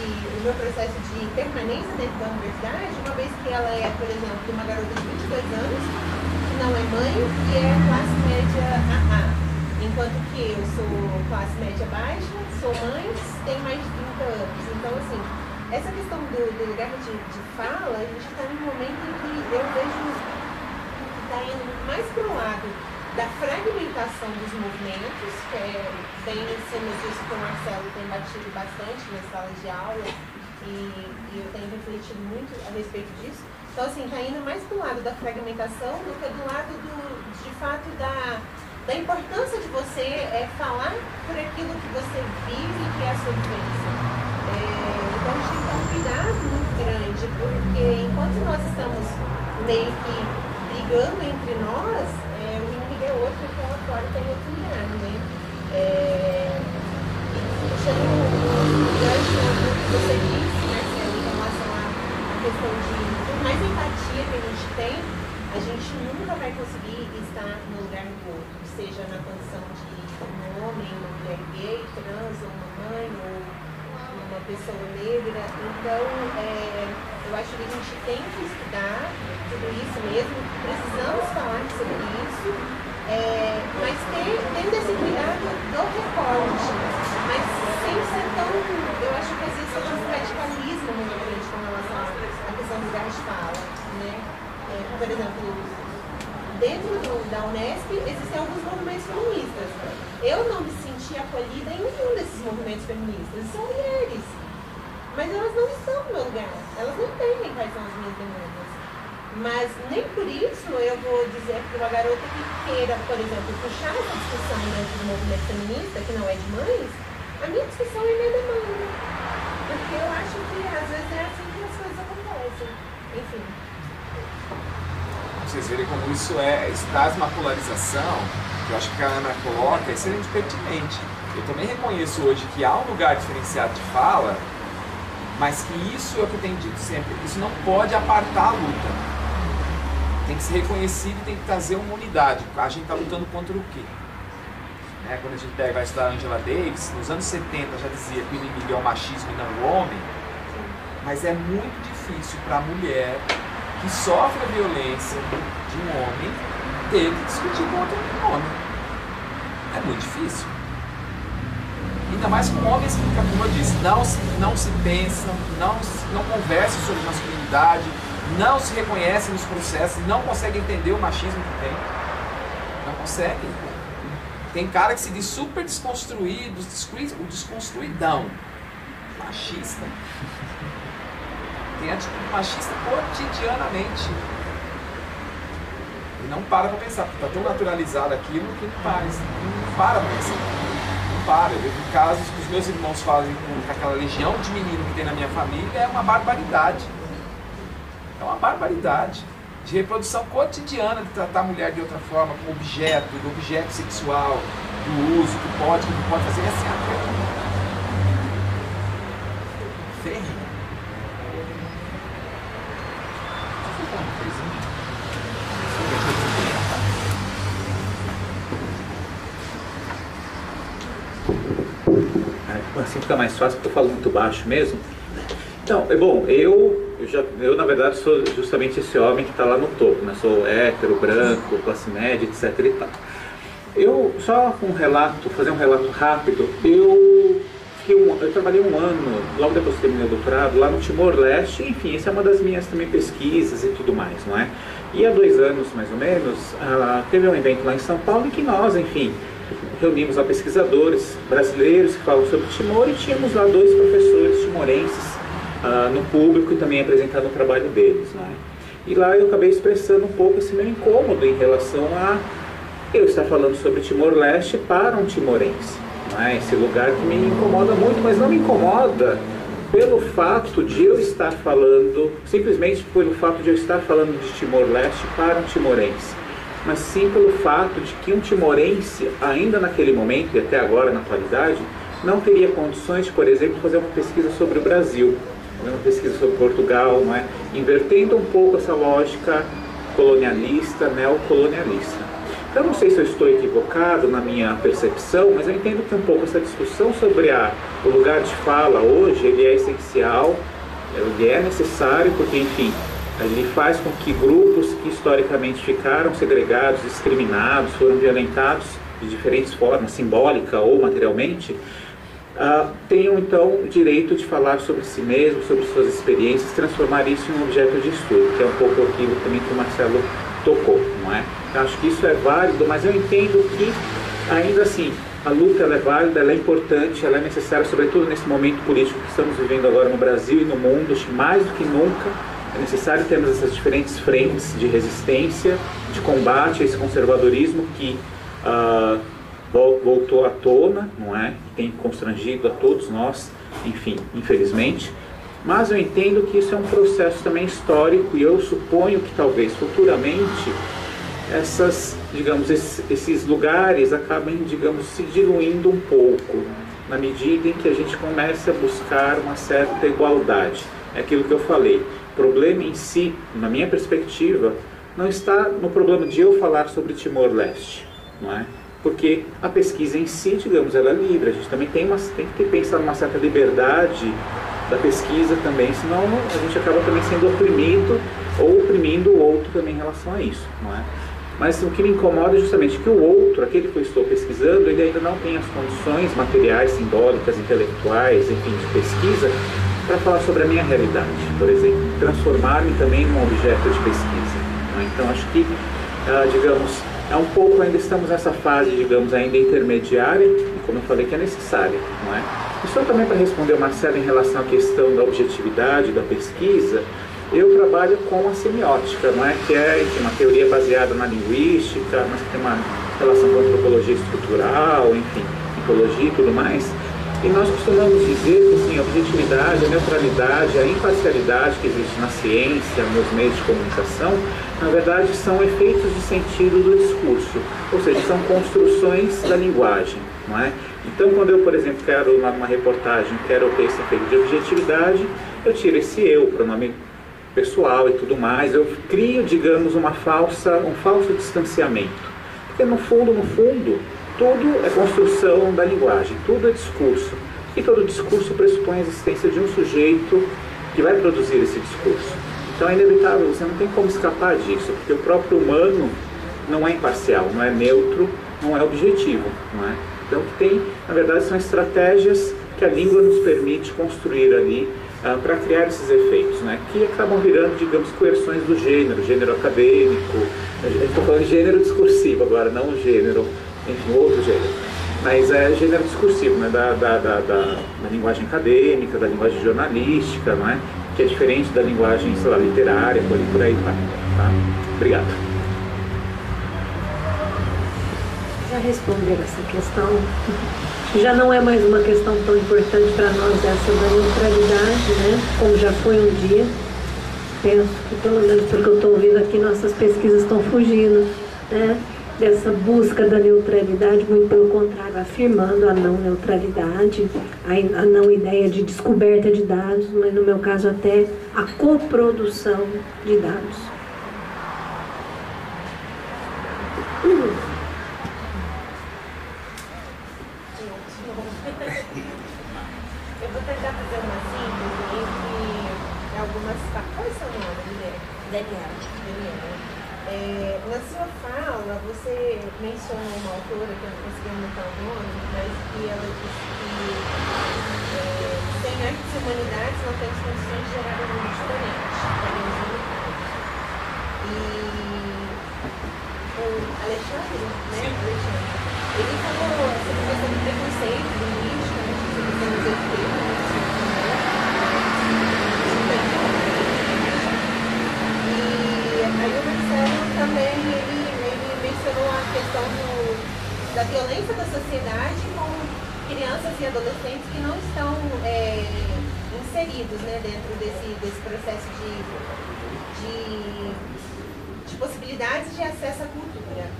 o meu processo de permanência dentro da universidade, uma vez que ela é, por exemplo, uma garota de 22 anos, que não é mãe e é classe média AA. Enquanto que eu sou classe média baixa, sou mãe, tenho mais de 30 anos. Então, assim, essa questão do lugar de fala, a gente está num momento em que eu vejo que está indo mais para o lado da fragmentação dos movimentos, que tem sendo isso que o Marcelo tem batido bastante nas salas de aula, e eu tenho refletido muito a respeito disso. Então, assim, está indo mais para o lado da fragmentação do que do lado, de fato, da importância de você falar por aquilo que você vive, que é a sua vivência. Então, a gente tem que ter um cuidado muito grande, porque enquanto nós estamos meio que brigando entre nós, o inimigo é outro, que ela fora tem outro lugar, né? Puxando o gancho do que você disse, Marcelo, em relação à questão de, por mais empatia que a gente tem, a gente nunca vai conseguir estar no lugar do outro, seja na condição de um homem, uma mulher gay, trans, ou uma mãe, ou uma pessoa negra. Então, eu acho que a gente tem que estudar tudo isso mesmo, precisamos falar sobre isso, mas tendo esse cuidado do recorte, mas sem ser tão, eu acho que às vezes tem um radicalismo muito grande com relação à questão do lugar de fala, né? Por exemplo, dentro da Unesp existem alguns movimentos feministas. Eu não me senti acolhida em nenhum desses movimentos feministas. São mulheres, mas elas não estão no meu lugar. Elas não entendem quais são as minhas demandas. Mas nem por isso eu vou dizer para uma garota que queira, por exemplo, puxar essa discussão dentro do movimento feminista, que não é de mães, a minha discussão é minha demanda. Porque eu acho que às vezes é assim que as coisas acontecem. Enfim. Vocês verem como isso traz uma polarização, que eu acho que a Ana coloca, é extremamente pertinente. Eu também reconheço hoje que há um lugar diferenciado de fala, mas que isso é o que eu tenho dito sempre, isso não pode apartar a luta. Tem que ser reconhecido e tem que trazer uma unidade. A gente está lutando contra o quê? Quando a gente vai estudar Angela Davis, nos anos 70 já dizia que o inimigo é o machismo e não o homem, mas é muito difícil para a mulher que sofre a violência de um homem ter que discutir com outro homem. É muito difícil. Ainda mais com homens que, como eu disse, não se pensam, não conversam sobre masculinidade, não se reconhecem nos processos, não conseguem entender o machismo que tem. Não conseguem. Tem cara que se diz super desconstruído, o desconstruidão. Machista. Tem atitude machista cotidianamente. E não para pensar, porque está tão naturalizado aquilo que não para pensar. Não para. Eu vejo casos que os meus irmãos fazem com aquela legião de menino que tem na minha família, é uma barbaridade. É uma barbaridade. De reprodução cotidiana, de tratar a mulher de outra forma, como objeto, do objeto sexual, do uso, que pode, que não pode fazer, é assim até. Ferrinho. Assim fica mais fácil, porque eu falo muito baixo mesmo. Então, bom, eu na verdade sou justamente esse homem que está lá no topo, né? Sou hétero, branco, classe média, etc e tal. Eu, só fazer um relato rápido, eu trabalhei um ano, logo depois que terminei o doutorado, lá no Timor-Leste, enfim, essa é uma das minhas também pesquisas e tudo mais, não é? E há 2 anos, mais ou menos, teve um evento lá em São Paulo em que nós, enfim, reunimos lá pesquisadores brasileiros que falam sobre Timor e tínhamos lá 2 professores timorenses no público e também apresentando o trabalho deles, né? E lá eu acabei expressando um pouco esse meu incômodo em relação a eu estar falando sobre Timor-Leste para um timorense, né? Esse lugar que me incomoda muito, mas não me incomoda pelo fato de eu estar falando, simplesmente pelo fato de eu estar falando de Timor-Leste para um timorense, mas sim pelo fato de que um timorense, ainda naquele momento e até agora na atualidade, não teria condições de, por exemplo, fazer uma pesquisa sobre o Brasil, uma pesquisa sobre Portugal, não é? Invertendo um pouco essa lógica colonialista, neocolonialista. Então, não sei se eu estou equivocado na minha percepção, mas eu entendo que um pouco essa discussão sobre o lugar de fala hoje, ele é essencial, ele é necessário, porque, enfim, ele faz com que grupos que historicamente ficaram segregados, discriminados, foram violentados de diferentes formas, simbólica ou materialmente, tenham então o direito de falar sobre si mesmo, sobre suas experiências, transformar isso em um objeto de estudo, que é um pouco aquilo também que o Marcelo tocou, não é? Eu acho que isso é válido, mas eu entendo que, ainda assim, a luta ela é válida, ela é importante, ela é necessária, sobretudo nesse momento político que estamos vivendo agora no Brasil e no mundo. Acho que mais do que nunca é necessário termos essas diferentes frentes de resistência, de combate a esse conservadorismo que voltou à tona, não é? Tem constrangido a todos nós, enfim, infelizmente. Mas eu entendo que isso é um processo também histórico e eu suponho que talvez futuramente esses lugares acabem, digamos, se diluindo um pouco, na medida em que a gente comece a buscar uma certa igualdade. É aquilo que eu falei. O problema em si, na minha perspectiva, não está no problema de eu falar sobre Timor-Leste, não é? Porque a pesquisa em si, digamos, ela é livre. A gente também tem que pensar numa certa liberdade da pesquisa também, senão a gente acaba também sendo oprimido ou oprimindo o outro também em relação a isso, não é? Mas o que me incomoda é justamente que o outro, aquele que eu estou pesquisando, ele ainda não tem as condições materiais, simbólicas, intelectuais, enfim, de pesquisa, para falar sobre a minha realidade, por exemplo. Transformar-me também num objeto de pesquisa, não é? Então, acho que, digamos, é um pouco, ainda estamos nessa fase, digamos, ainda intermediária, e como eu falei, que é necessária, não é? E só também para responder ao Marcelo em relação à questão da objetividade da pesquisa, eu trabalho com a semiótica, não é? Que é, enfim, uma teoria baseada na linguística, mas que tem uma relação com a antropologia estrutural, enfim, ecologia e tudo mais. E nós costumamos dizer que, assim, a objetividade, a neutralidade, a imparcialidade que existe na ciência, nos meios de comunicação, na verdade são efeitos de sentido do discurso, ou seja, são construções da linguagem, não é? Então, quando eu, por exemplo, quero, numa reportagem, quero ter esse efeito de objetividade, eu tiro esse eu, pronome pessoal e tudo mais, eu crio, digamos, um falso distanciamento. Porque no fundo, tudo é construção da linguagem, tudo é discurso. E todo discurso pressupõe a existência de um sujeito que vai produzir esse discurso. Então é inevitável, você não tem como escapar disso, porque o próprio humano não é imparcial, não é neutro, não é objetivo, não é? Então tem, na verdade, são estratégias que a língua nos permite construir ali para criar esses efeitos, né? Que acabam virando, digamos, coerções do gênero acadêmico. Estou falando de gênero discursivo agora, não o gênero, enfim, outro gênero. Mas é gênero discursivo, né? Da linguagem acadêmica, da linguagem jornalística, não é? Que é diferente da linguagem, sei lá, literária, por aí vai. Tá? Obrigado. Já responderam essa questão. Já não é mais uma questão tão importante para nós essa da neutralidade, né? Como já foi um dia. Penso que, pelo menos pelo que eu estou ouvindo aqui, nossas pesquisas estão fugindo, né? Dessa busca da neutralidade, muito pelo contrário, afirmando a não neutralidade, a não ideia de descoberta de dados, mas no meu caso até a coprodução de dados. Eu vou tentar fazer uma síntese entre algumas... Qual é o seu nome, Guilherme? Daniela. Na sua fala, você mencionou uma autora, que eu não consegui anotar o nome, mas que ela disse que sem artes e humanidades não temos condições de gerar um mundo diferente. E o Alexandre, né? Ele falou sobre a questão do preconceito, do lixo, né? Sobre os efeitos. Aí o Marcelo também, ele mencionou a questão da violência da sociedade com crianças e adolescentes que não estão inseridos, né, dentro desse processo de possibilidades de acesso à cultura.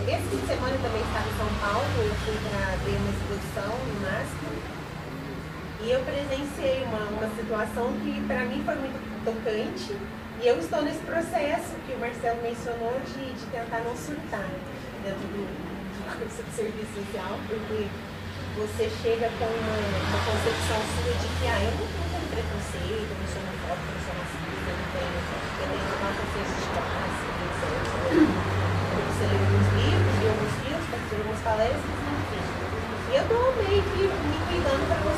Esse fim de semana eu também estava em São Paulo, eu fui para ver uma exposição no MASP e eu presenciei uma situação que para mim foi muito tocante. E eu estou nesse processo que o Marcelo mencionou de tentar não surtar dentro do curso de serviço social, porque você chega com uma concepção sua de que eu não tenho preconceito, eu não sou homofóbico, eu não sou racista, eu não tenho uma consciência de classe, etc. Você lê alguns livros, vi alguns filmes, participei de algumas palestras, enfim. E eu estou meio que me cuidando para você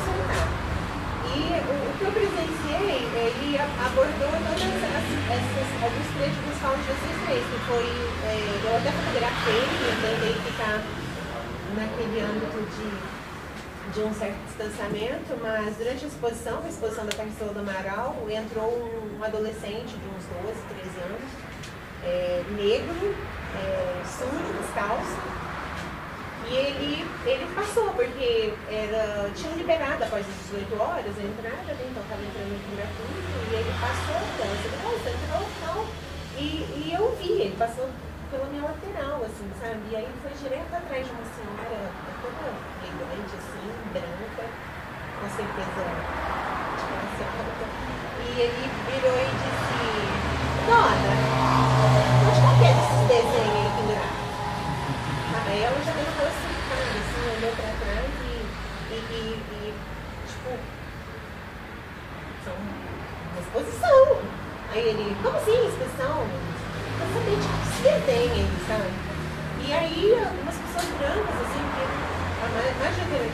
alguns trechos dos falas de vocês três, que foi, eu até fotografei, eu tentei ficar naquele âmbito de um certo distanciamento, mas durante a exposição da Tarsila do Amaral, entrou um adolescente de uns 12, 13 anos, negro, sujo, descalço, e ele passou, porque tinham liberado após as 18 horas a entrada, né? Então estava entrando com gratuito, e ele passou, então, entrou e tal, e eu vi, ele passou pela minha lateral, assim, sabe? E aí ele foi direto atrás de uma senhora toda elegante, assim, branca, com certeza de classe alta. E ele virou e disse: Dona, onde tá que é esses desenhos aí pendurados? Aí ela já ficou assim, cara, assim, olhou pra trás e tipo, são uma exposição. Aí ele: como assim, exposição? Eu sabia de que se detém aí, sabe? E aí, algumas pessoas brancas, assim, que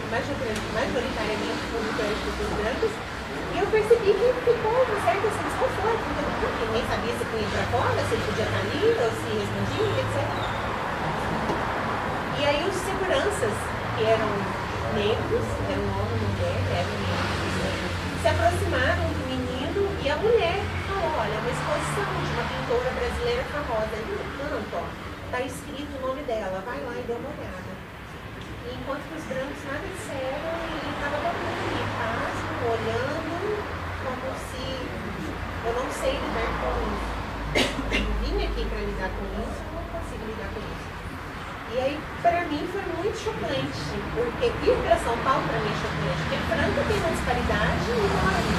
majoritariamente foram pessoas brancas, e eu percebi que ficou um certo desconforto, porque ninguém sabia se punha pra fora, se ele podia estar ali, ou se respondia, etc. E aí, os seguranças, que eram negros, era um homem e uma mulher, eram negros, se aproximaram do menino e a mulher. Olha, uma exposição de uma pintora brasileira famosa. Ali no canto, ó, tá escrito o nome dela. Vai lá e dê uma olhada. E enquanto que os brancos nada disseram, e estava todo mundo ali, pasmo, olhando, como se eu não sei lidar com isso. Eu vim aqui para lidar com isso, eu não consigo lidar com isso. E aí, para mim, foi muito chocante, porque vir para São Paulo, para mim, é chocante, porque Franca tem uma disparidade enorme,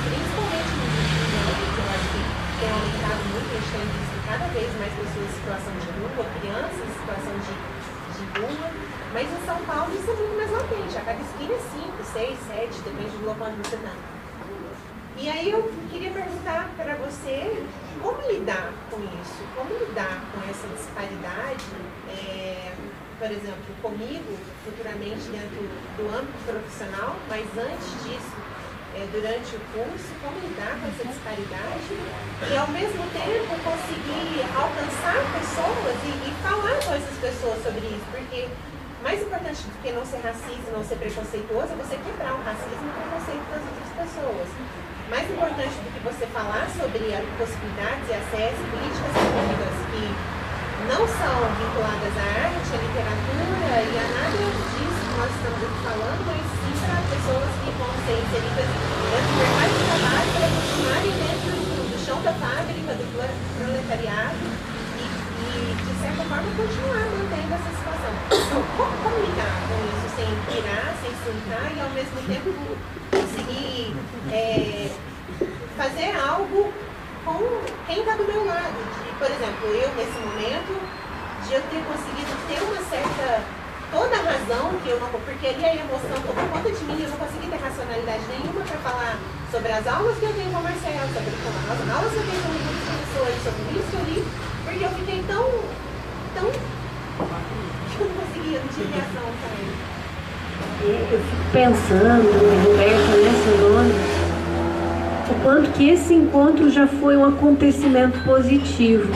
principalmente no que eu acho que tem aumentado muito, a gente tem visto cada vez mais pessoas em situação de rua, crianças em situação de rua, mas em São Paulo isso é muito mais latente, a cada esquina é 5, 6, 7, depende do local onde você está. E aí eu queria perguntar para você como lidar com isso, como lidar com essa disparidade, por exemplo, comigo, futuramente dentro do âmbito profissional, mas antes disso, durante o curso, como lidar com essa disparidade e, ao mesmo tempo, conseguir alcançar pessoas e falar com essas pessoas sobre isso, porque mais importante do que não ser racista, não ser preconceituoso, é você quebrar o racismo e o preconceito das outras pessoas. Mais importante do que você falar sobre as possibilidades e acessos, políticas públicas que não são vinculadas à arte, à literatura e a nada disso que nós estamos aqui falando, mas sim para pessoas que vão ser inseridas dentro do mercado de trabalho para continuarem dentro do chão da fábrica, do proletariado e de certa forma, continuar mantendo essa situação. Então, como lidar com isso sem pirar, sem surtar e ao mesmo tempo conseguir fazer algo com quem está do meu lado? Por exemplo, eu nesse momento, de eu ter conseguido ter uma certa, toda a razão que eu não, porque ali a emoção tomou conta de mim, eu não consegui ter racionalidade nenhuma para falar sobre as aulas que eu tenho com o Marcelo, sobre as aulas que eu tenho com os professores, sobre isso ali, porque eu fiquei tão que eu não conseguia, não tinha reação para ele. Eu fico pensando, Roberta, nessa noite, o quanto que esse encontro já foi um acontecimento positivo,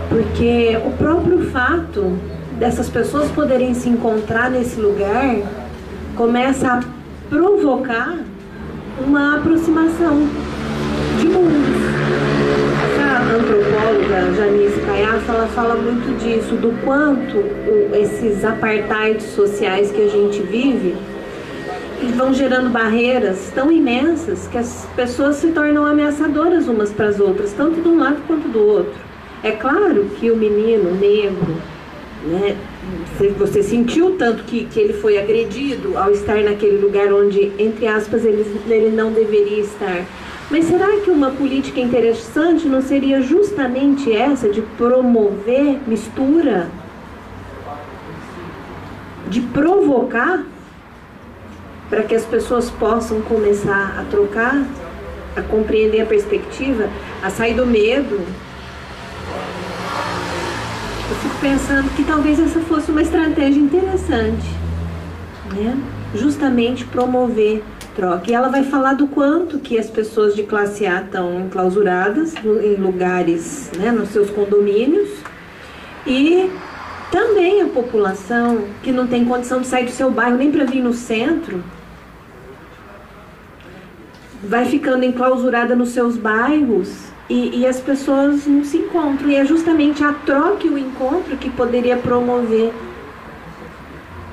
porque o próprio fato dessas pessoas poderem se encontrar nesse lugar começa a provocar uma aproximação de mundos. Essa antropóloga Janice Caiafa, ela fala muito disso, do quanto esses apartheids sociais que a gente vive vão gerando barreiras tão imensas que as pessoas se tornam ameaçadoras umas para as outras, tanto de um lado quanto do outro. É claro que o menino negro, né, você sentiu tanto que ele foi agredido ao estar naquele lugar onde, entre aspas, ele não deveria estar. Mas será que uma política interessante não seria justamente essa, de promover mistura? De provocar para que as pessoas possam começar a trocar, a compreender a perspectiva, a sair do medo? Eu fico pensando que talvez essa fosse uma estratégia interessante, né? Justamente promover troca. E ela vai falar do quanto que as pessoas de classe A estão enclausuradas em lugares, né, nos seus condomínios, e também a população que não tem condição de sair do seu bairro nem para vir no centro, vai ficando enclausurada nos seus bairros e as pessoas não se encontram. E é justamente a troca e o encontro que poderia promover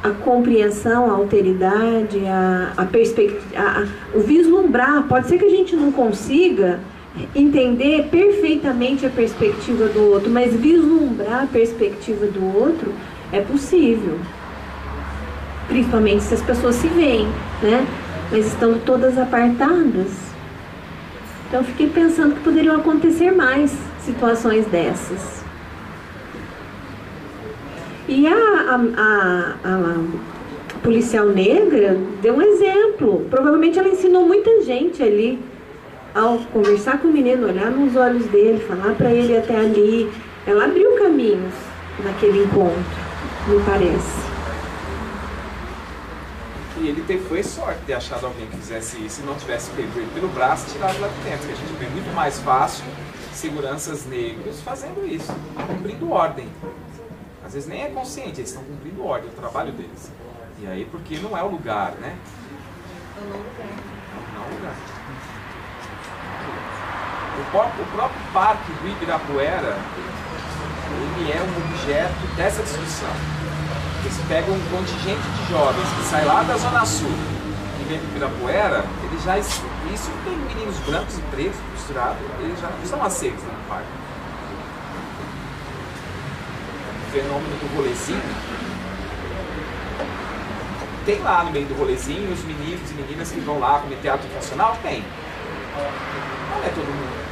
a compreensão, a alteridade, a perspectiva, o vislumbrar. Pode ser que a gente não consiga entender perfeitamente a perspectiva do outro, mas vislumbrar a perspectiva do outro é possível. Principalmente se as pessoas se veem, né? Mas estão todas apartadas. Então fiquei pensando que poderiam acontecer mais situações dessas. E a policial negra deu um exemplo. Provavelmente ela ensinou muita gente ali, ao conversar com o menino, olhar nos olhos dele, falar para ele até ali. Ela abriu caminhos naquele encontro, me parece. E ele foi sorte de ter achado alguém que fizesse isso e não tivesse pego ele pelo braço e tirado lá de dentro. Que a gente vê muito mais fácil seguranças negros fazendo isso, cumprindo ordem. Às vezes nem é consciente, eles estão cumprindo ordem, o trabalho deles. E aí, porque não é o lugar, né? Não é o lugar. O próprio parque do Ibirapuera, ele é um objeto dessa discussão. Eles pegam um contingente de jovens que sai lá da Zona Sul e vem para o Ibirapuera, eles já, isso tem meninos brancos e pretos costurados, eles já não estão aceitos no parque. O fenômeno do rolezinho, tem lá no meio do rolezinho os meninos e meninas que vão lá comer teatro funcional? Tem. Não é todo mundo.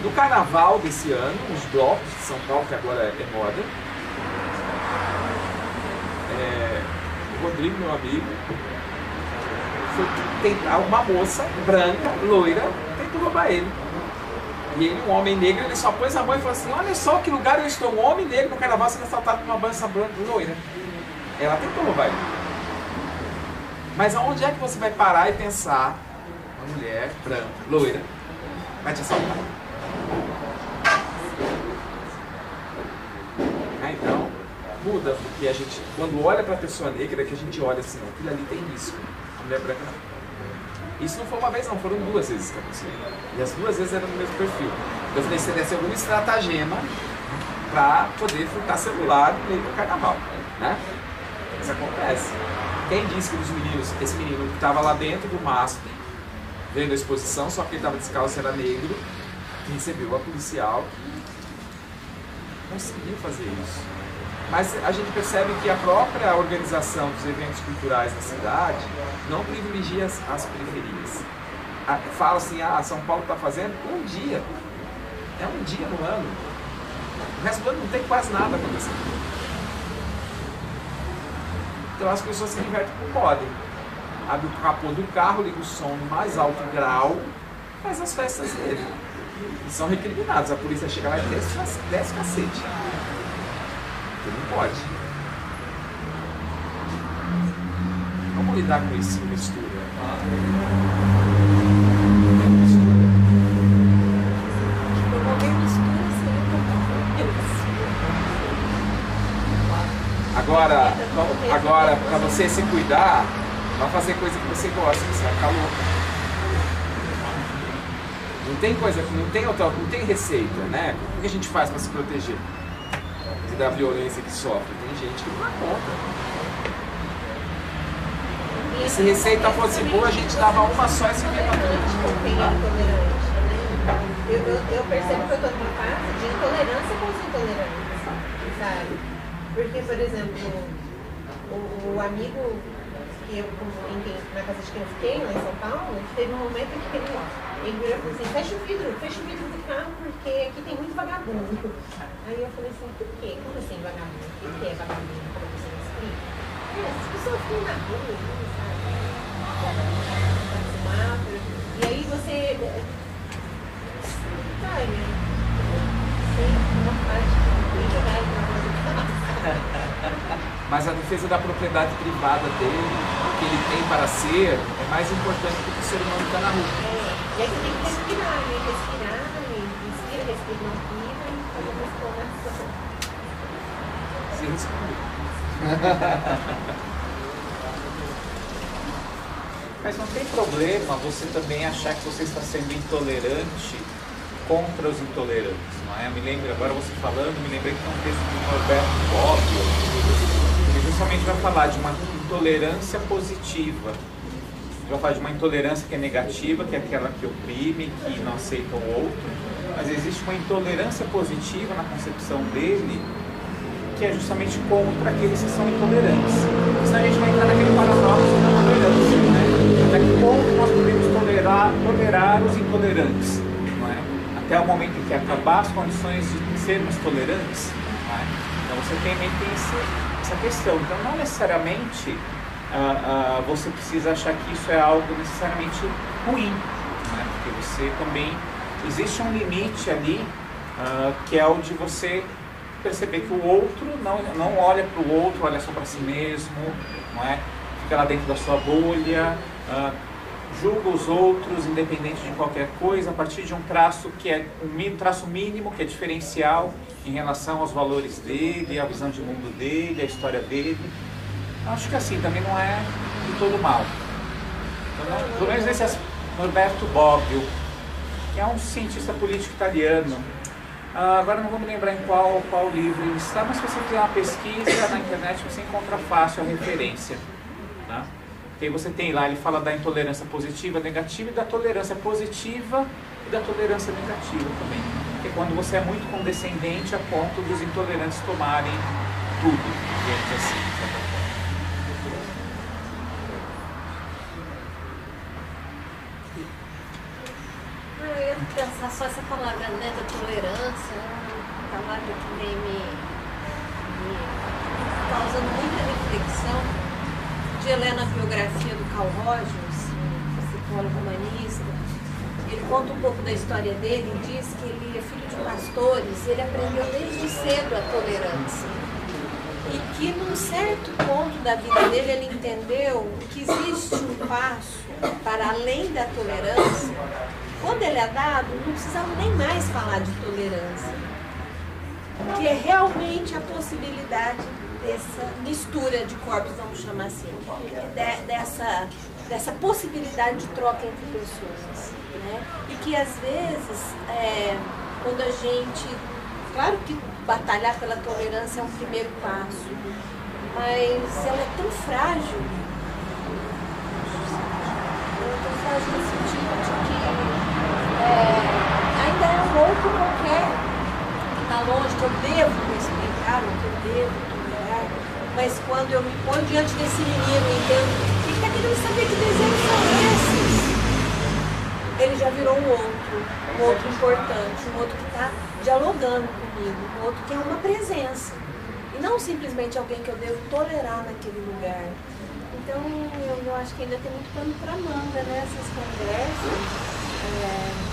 No carnaval desse ano, os blocos de São Paulo, que agora é moda, o Rodrigo, meu amigo, foi tentar, uma moça branca, loira, tentou roubar ele. E ele, um homem negro, ele só pôs a mão e falou assim: olha só que lugar eu estou, um homem negro no carnaval sendo assaltado por uma moça branca loira. Ela tentou roubar ele. Mas aonde é que você vai parar e pensar, uma mulher branca, loira, vai te assaltar? Então, muda, porque a gente, quando olha para a pessoa negra, que a gente olha assim, aquilo ali tem risco, a mulher branca não. Isso não foi uma vez não, foram 2 vezes que aconteceu. E as 2 vezes eram no mesmo perfil. Eu falei, você deve ser alguma estratagema para poder furtar celular no meio do carnaval, né? Isso acontece. Quem disse que os meninos, esse menino que estava lá dentro do MASP, vendo a exposição, só que ele estava descalço, era negro, que recebeu a policial, que conseguiu fazer isso. Mas a gente percebe que a própria organização dos eventos culturais na cidade não privilegia as periferias. Fala assim, São Paulo está fazendo um dia. É um dia no ano. O resto do ano não tem quase nada acontecendo. Então as pessoas se divertem como podem. Abre o capô do carro, liga o som no mais alto grau, faz as festas dele. E são recriminados. A polícia chega lá e desce cacete. Porque não pode. Vamos lidar com isso, mistura. Agora, para você se cuidar, vai fazer coisa que você gosta, que você vai ficar louco. Não tem coisa, não tem receita, né? O que a gente faz para se proteger da violência que sofre? Tem gente que não dá conta. E se receita fosse boa, a gente dava uma só e se via pra eu percebo que eu estou numa fase de intolerância com os intolerantes, sabe? Porque, por exemplo, o amigo na casa de quem eu fiquei, lá em São Paulo, teve um momento em que ele virou e falou assim: fecha o vidro do carro porque aqui tem muito vagabundo. Aí eu falei assim: por quê? Como assim vagabundo? O que é vagabundo? Como você me explica? As pessoas ficam na rua, sabe? E aí você. Sabe? Tem uma parte bem jogada na. Mas a defesa da propriedade privada dele, que ele tem para ser é mais importante do que o ser humano que está na rua. E aí você tem que respirar, né? Respirar, inspira, respira, não pira, e fazer uma exploração. Se responder. Mas não tem problema você também achar que você está sendo intolerante contra os intolerantes, não é? Me lembro, agora você falando, me lembrei que tem um texto do Norberto Bobbio, ele justamente vai falar de uma intolerância positiva. Ele vai falar de uma intolerância que é negativa, que é aquela que oprime, que não aceita o outro, mas existe uma intolerância positiva na concepção dele, que é justamente contra aqueles que são intolerantes. Senão a gente vai entrar naquele paradoxo da tolerância, né? Até que ponto nós podemos tolerar os intolerantes, não é? Até o momento em que acabar as condições de sermos tolerantes, não é? Então você tem essa questão. Então não necessariamente você precisa achar que isso é algo necessariamente ruim, não é? Porque você também, existe um limite ali que é o de você perceber que o outro não olha para o outro, olha só para si mesmo, não é? Fica lá dentro da sua bolha, julga os outros independente de qualquer coisa, a partir de um traço que é um traço mínimo, que é diferencial em relação aos valores dele, à visão de mundo dele, à história dele. Acho que assim também não é de todo mal. Então, pelo menos esse Norberto Bobbio, que é um cientista político italiano. Agora não vou me lembrar em qual livro ele está, mas se você fizer uma pesquisa na internet você encontra fácil a referência. Tá? E aí você tem lá, ele fala da intolerância positiva, negativa, e da tolerância positiva e da tolerância negativa também. Que é quando você é muito condescendente a ponto dos intolerantes tomarem tudo, digamos assim. Eu ia pensar só essa palavra, né, da tolerância, uma palavra que vem me causando muita reflexão. De ler na biografia do Carl Rogers, psicólogo humanista, ele conta um pouco da história dele e diz que ele é filho de pastores, ele aprendeu desde cedo a tolerância. E que num certo ponto da vida dele ele entendeu que existe um passo para além da tolerância. Quando ele é dado, não precisava nem mais falar de tolerância, que é realmente a possibilidade dessa mistura de corpos, vamos chamar assim, dessa possibilidade de troca entre pessoas, né? E que às vezes, quando a gente, claro que batalhar pela tolerância é um primeiro passo, mas ela é tão frágil, no sentido de que ainda é um outro qualquer que está longe, que eu devo respeitar, que eu devo tolerar, mas quando eu me ponho diante desse menino e entendo que ele está querendo saber que desenhos são esses, ele já virou um outro importante, um outro que está dialogando comigo, um outro que é uma presença, e não simplesmente alguém que eu devo tolerar naquele lugar. Então eu acho que ainda tem muito pano para manga, né? Essas conversas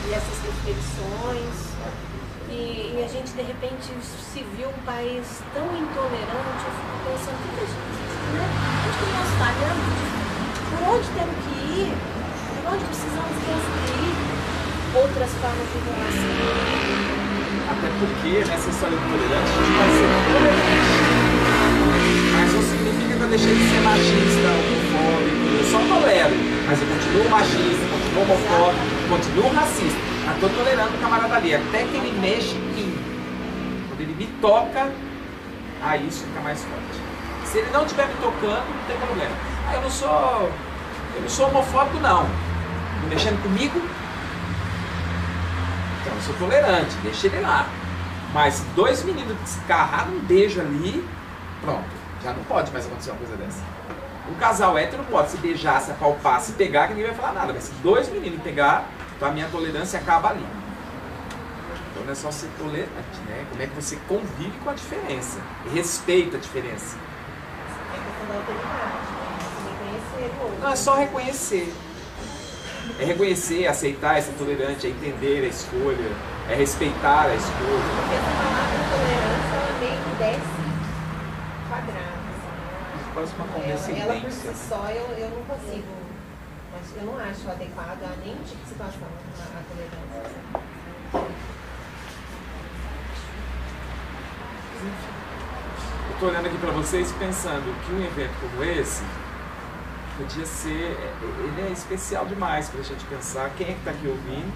e essas reflexões. E a gente de repente se viu um país tão intolerante, eu fico pensando, o que a gente, né? Onde que nós falhamos? Por onde temos que ir? Por onde precisamos construir outras formas de relação? Até porque nessa história de tolerância a gente vai ser tolerante. Mas não significa que eu deixei de ser machista, homofóbico. Eu só tolero, mas eu continuo machista, continuo homofóbico, continuo racista. Eu estou tolerando o camarada ali, até que ele mexe em mim. Quando ele me toca, aí isso fica mais forte. Se ele não estiver me tocando, não tem problema. Eu não sou homofóbico, não. Mexendo comigo, então eu sou tolerante, deixa ele lá. Mas dois meninos descarraram um beijo ali, pronto, já não pode mais acontecer uma coisa dessa. Um casal hétero pode se beijar, se apalpar, se pegar, que ninguém vai falar nada. Mas se dois meninos pegar, então a minha tolerância acaba ali. Então não é só ser tolerante, né? Como é que você convive com a diferença e respeita a diferença. É questão da autoridade, reconhecer o outro. Não, é só reconhecer. É reconhecer, aceitar, é ser tolerante, é entender a escolha, é respeitar a escolha. Porque essa palavra tolerância, ela meio que desce quadrada. quase uma Ela por si condescendência. só eu não consigo, mas eu não acho adequado a nenhum tipo de situação a tolerância. Eu estou olhando aqui para vocês pensando que um evento como esse podia ser, ele é especial demais para a gente pensar quem é que está aqui ouvindo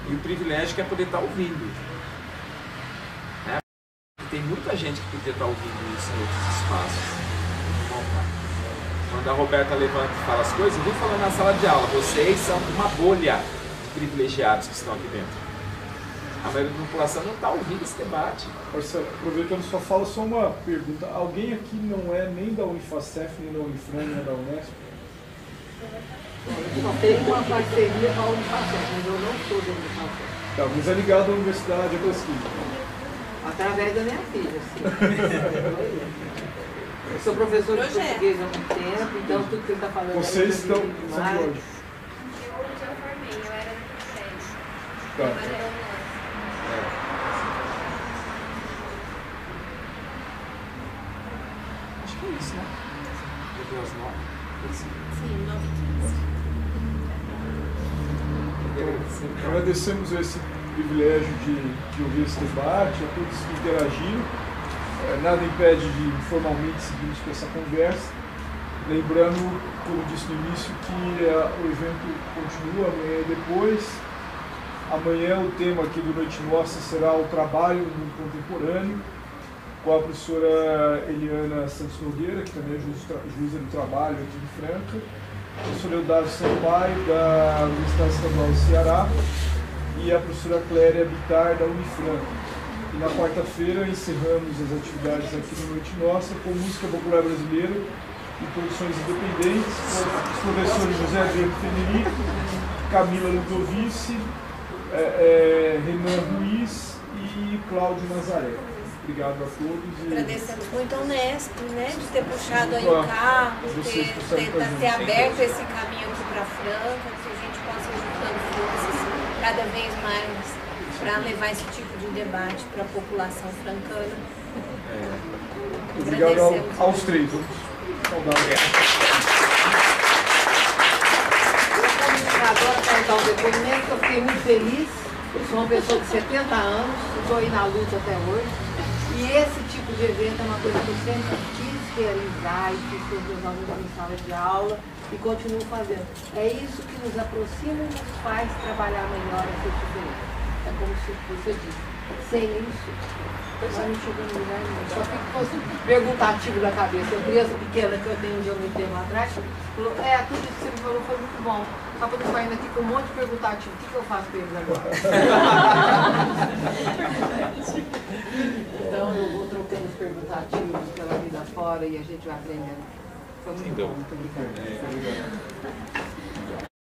e o privilégio que é poder estar ouvindo. Né? Tem muita gente que podia estar ouvindo isso em outros espaços. Quando a Roberta levanta e fala as coisas, eu vou falando na sala de aula, vocês são uma bolha de privilegiados que estão aqui dentro. A maioria da população não está ouvindo esse debate. Marcelo, aproveitando sua fala, só uma pergunta. Alguém aqui não é nem da Unifacef, nem da Unifran, nem da Unesp? Eu só tenho uma parceria com a Unifacef, mas eu não sou da Unifacef. Tá, mas é ligado à universidade, à pesquisa. Através da minha filha, sim. Eu sou professor de português há muito tempo, então tudo que ele está falando... Vocês estão... São de onde? Eu já formei, eu era do SES. Tá. Mas era online. Acho que é isso, né? Deu as 9. Sim, 9h15. Agradecemos esse privilégio de ouvir esse debate, a todos que interagiram. Nada impede de informalmente seguirmos com essa conversa. Lembrando, como disse no início, que o evento continua amanhã e depois. Amanhã o tema aqui do Noite Nossa será o trabalho no mundo contemporâneo, com a professora Eliana Santos Nogueira, que também é juíza do trabalho aqui de Franca, a professora Eudávio Sampaio, da Universidade Estadual do Ceará, e a professora Cléria Bittar, da Unifran. E na quarta-feira encerramos as atividades aqui no Noite Nossa com música popular brasileira e produções independentes, com os professores José Adriano Federico, Camila Ludovici, Renan Ruiz e Cláudio Nazaré. Obrigado a todos. Agradecemos muito ao Unesp, né, de ter puxado aí o carro, ter aberto esse caminho aqui para Franca, que a gente possa ir juntando forças cada vez mais para levar esse tipo de debate para a população francana. Obrigado aos três. Saudades. Agora para dar um depoimento, eu fiquei muito feliz. Eu sou uma pessoa de 70 anos, estou aí na luta até hoje. E esse tipo de evento é uma coisa que eu sempre quis realizar e fiz com os meus alunos em sala de aula e continuo fazendo. É isso que nos aproxima e nos faz trabalhar melhor essa diferença. É como se você disse, sem isso, eu só não chego em lugar nenhum. Só fico com esse perguntativo da cabeça. Eu criança pequena que eu tenho de muito tempo atrás, falou, tudo isso que você me falou foi muito bom. Só que eu estou saindo aqui com um monte de perguntativo. O que eu faço com eles agora? Então eu vou trocando os perguntativos pela vida fora e a gente vai aprendendo. Foi muito bom, muito obrigada.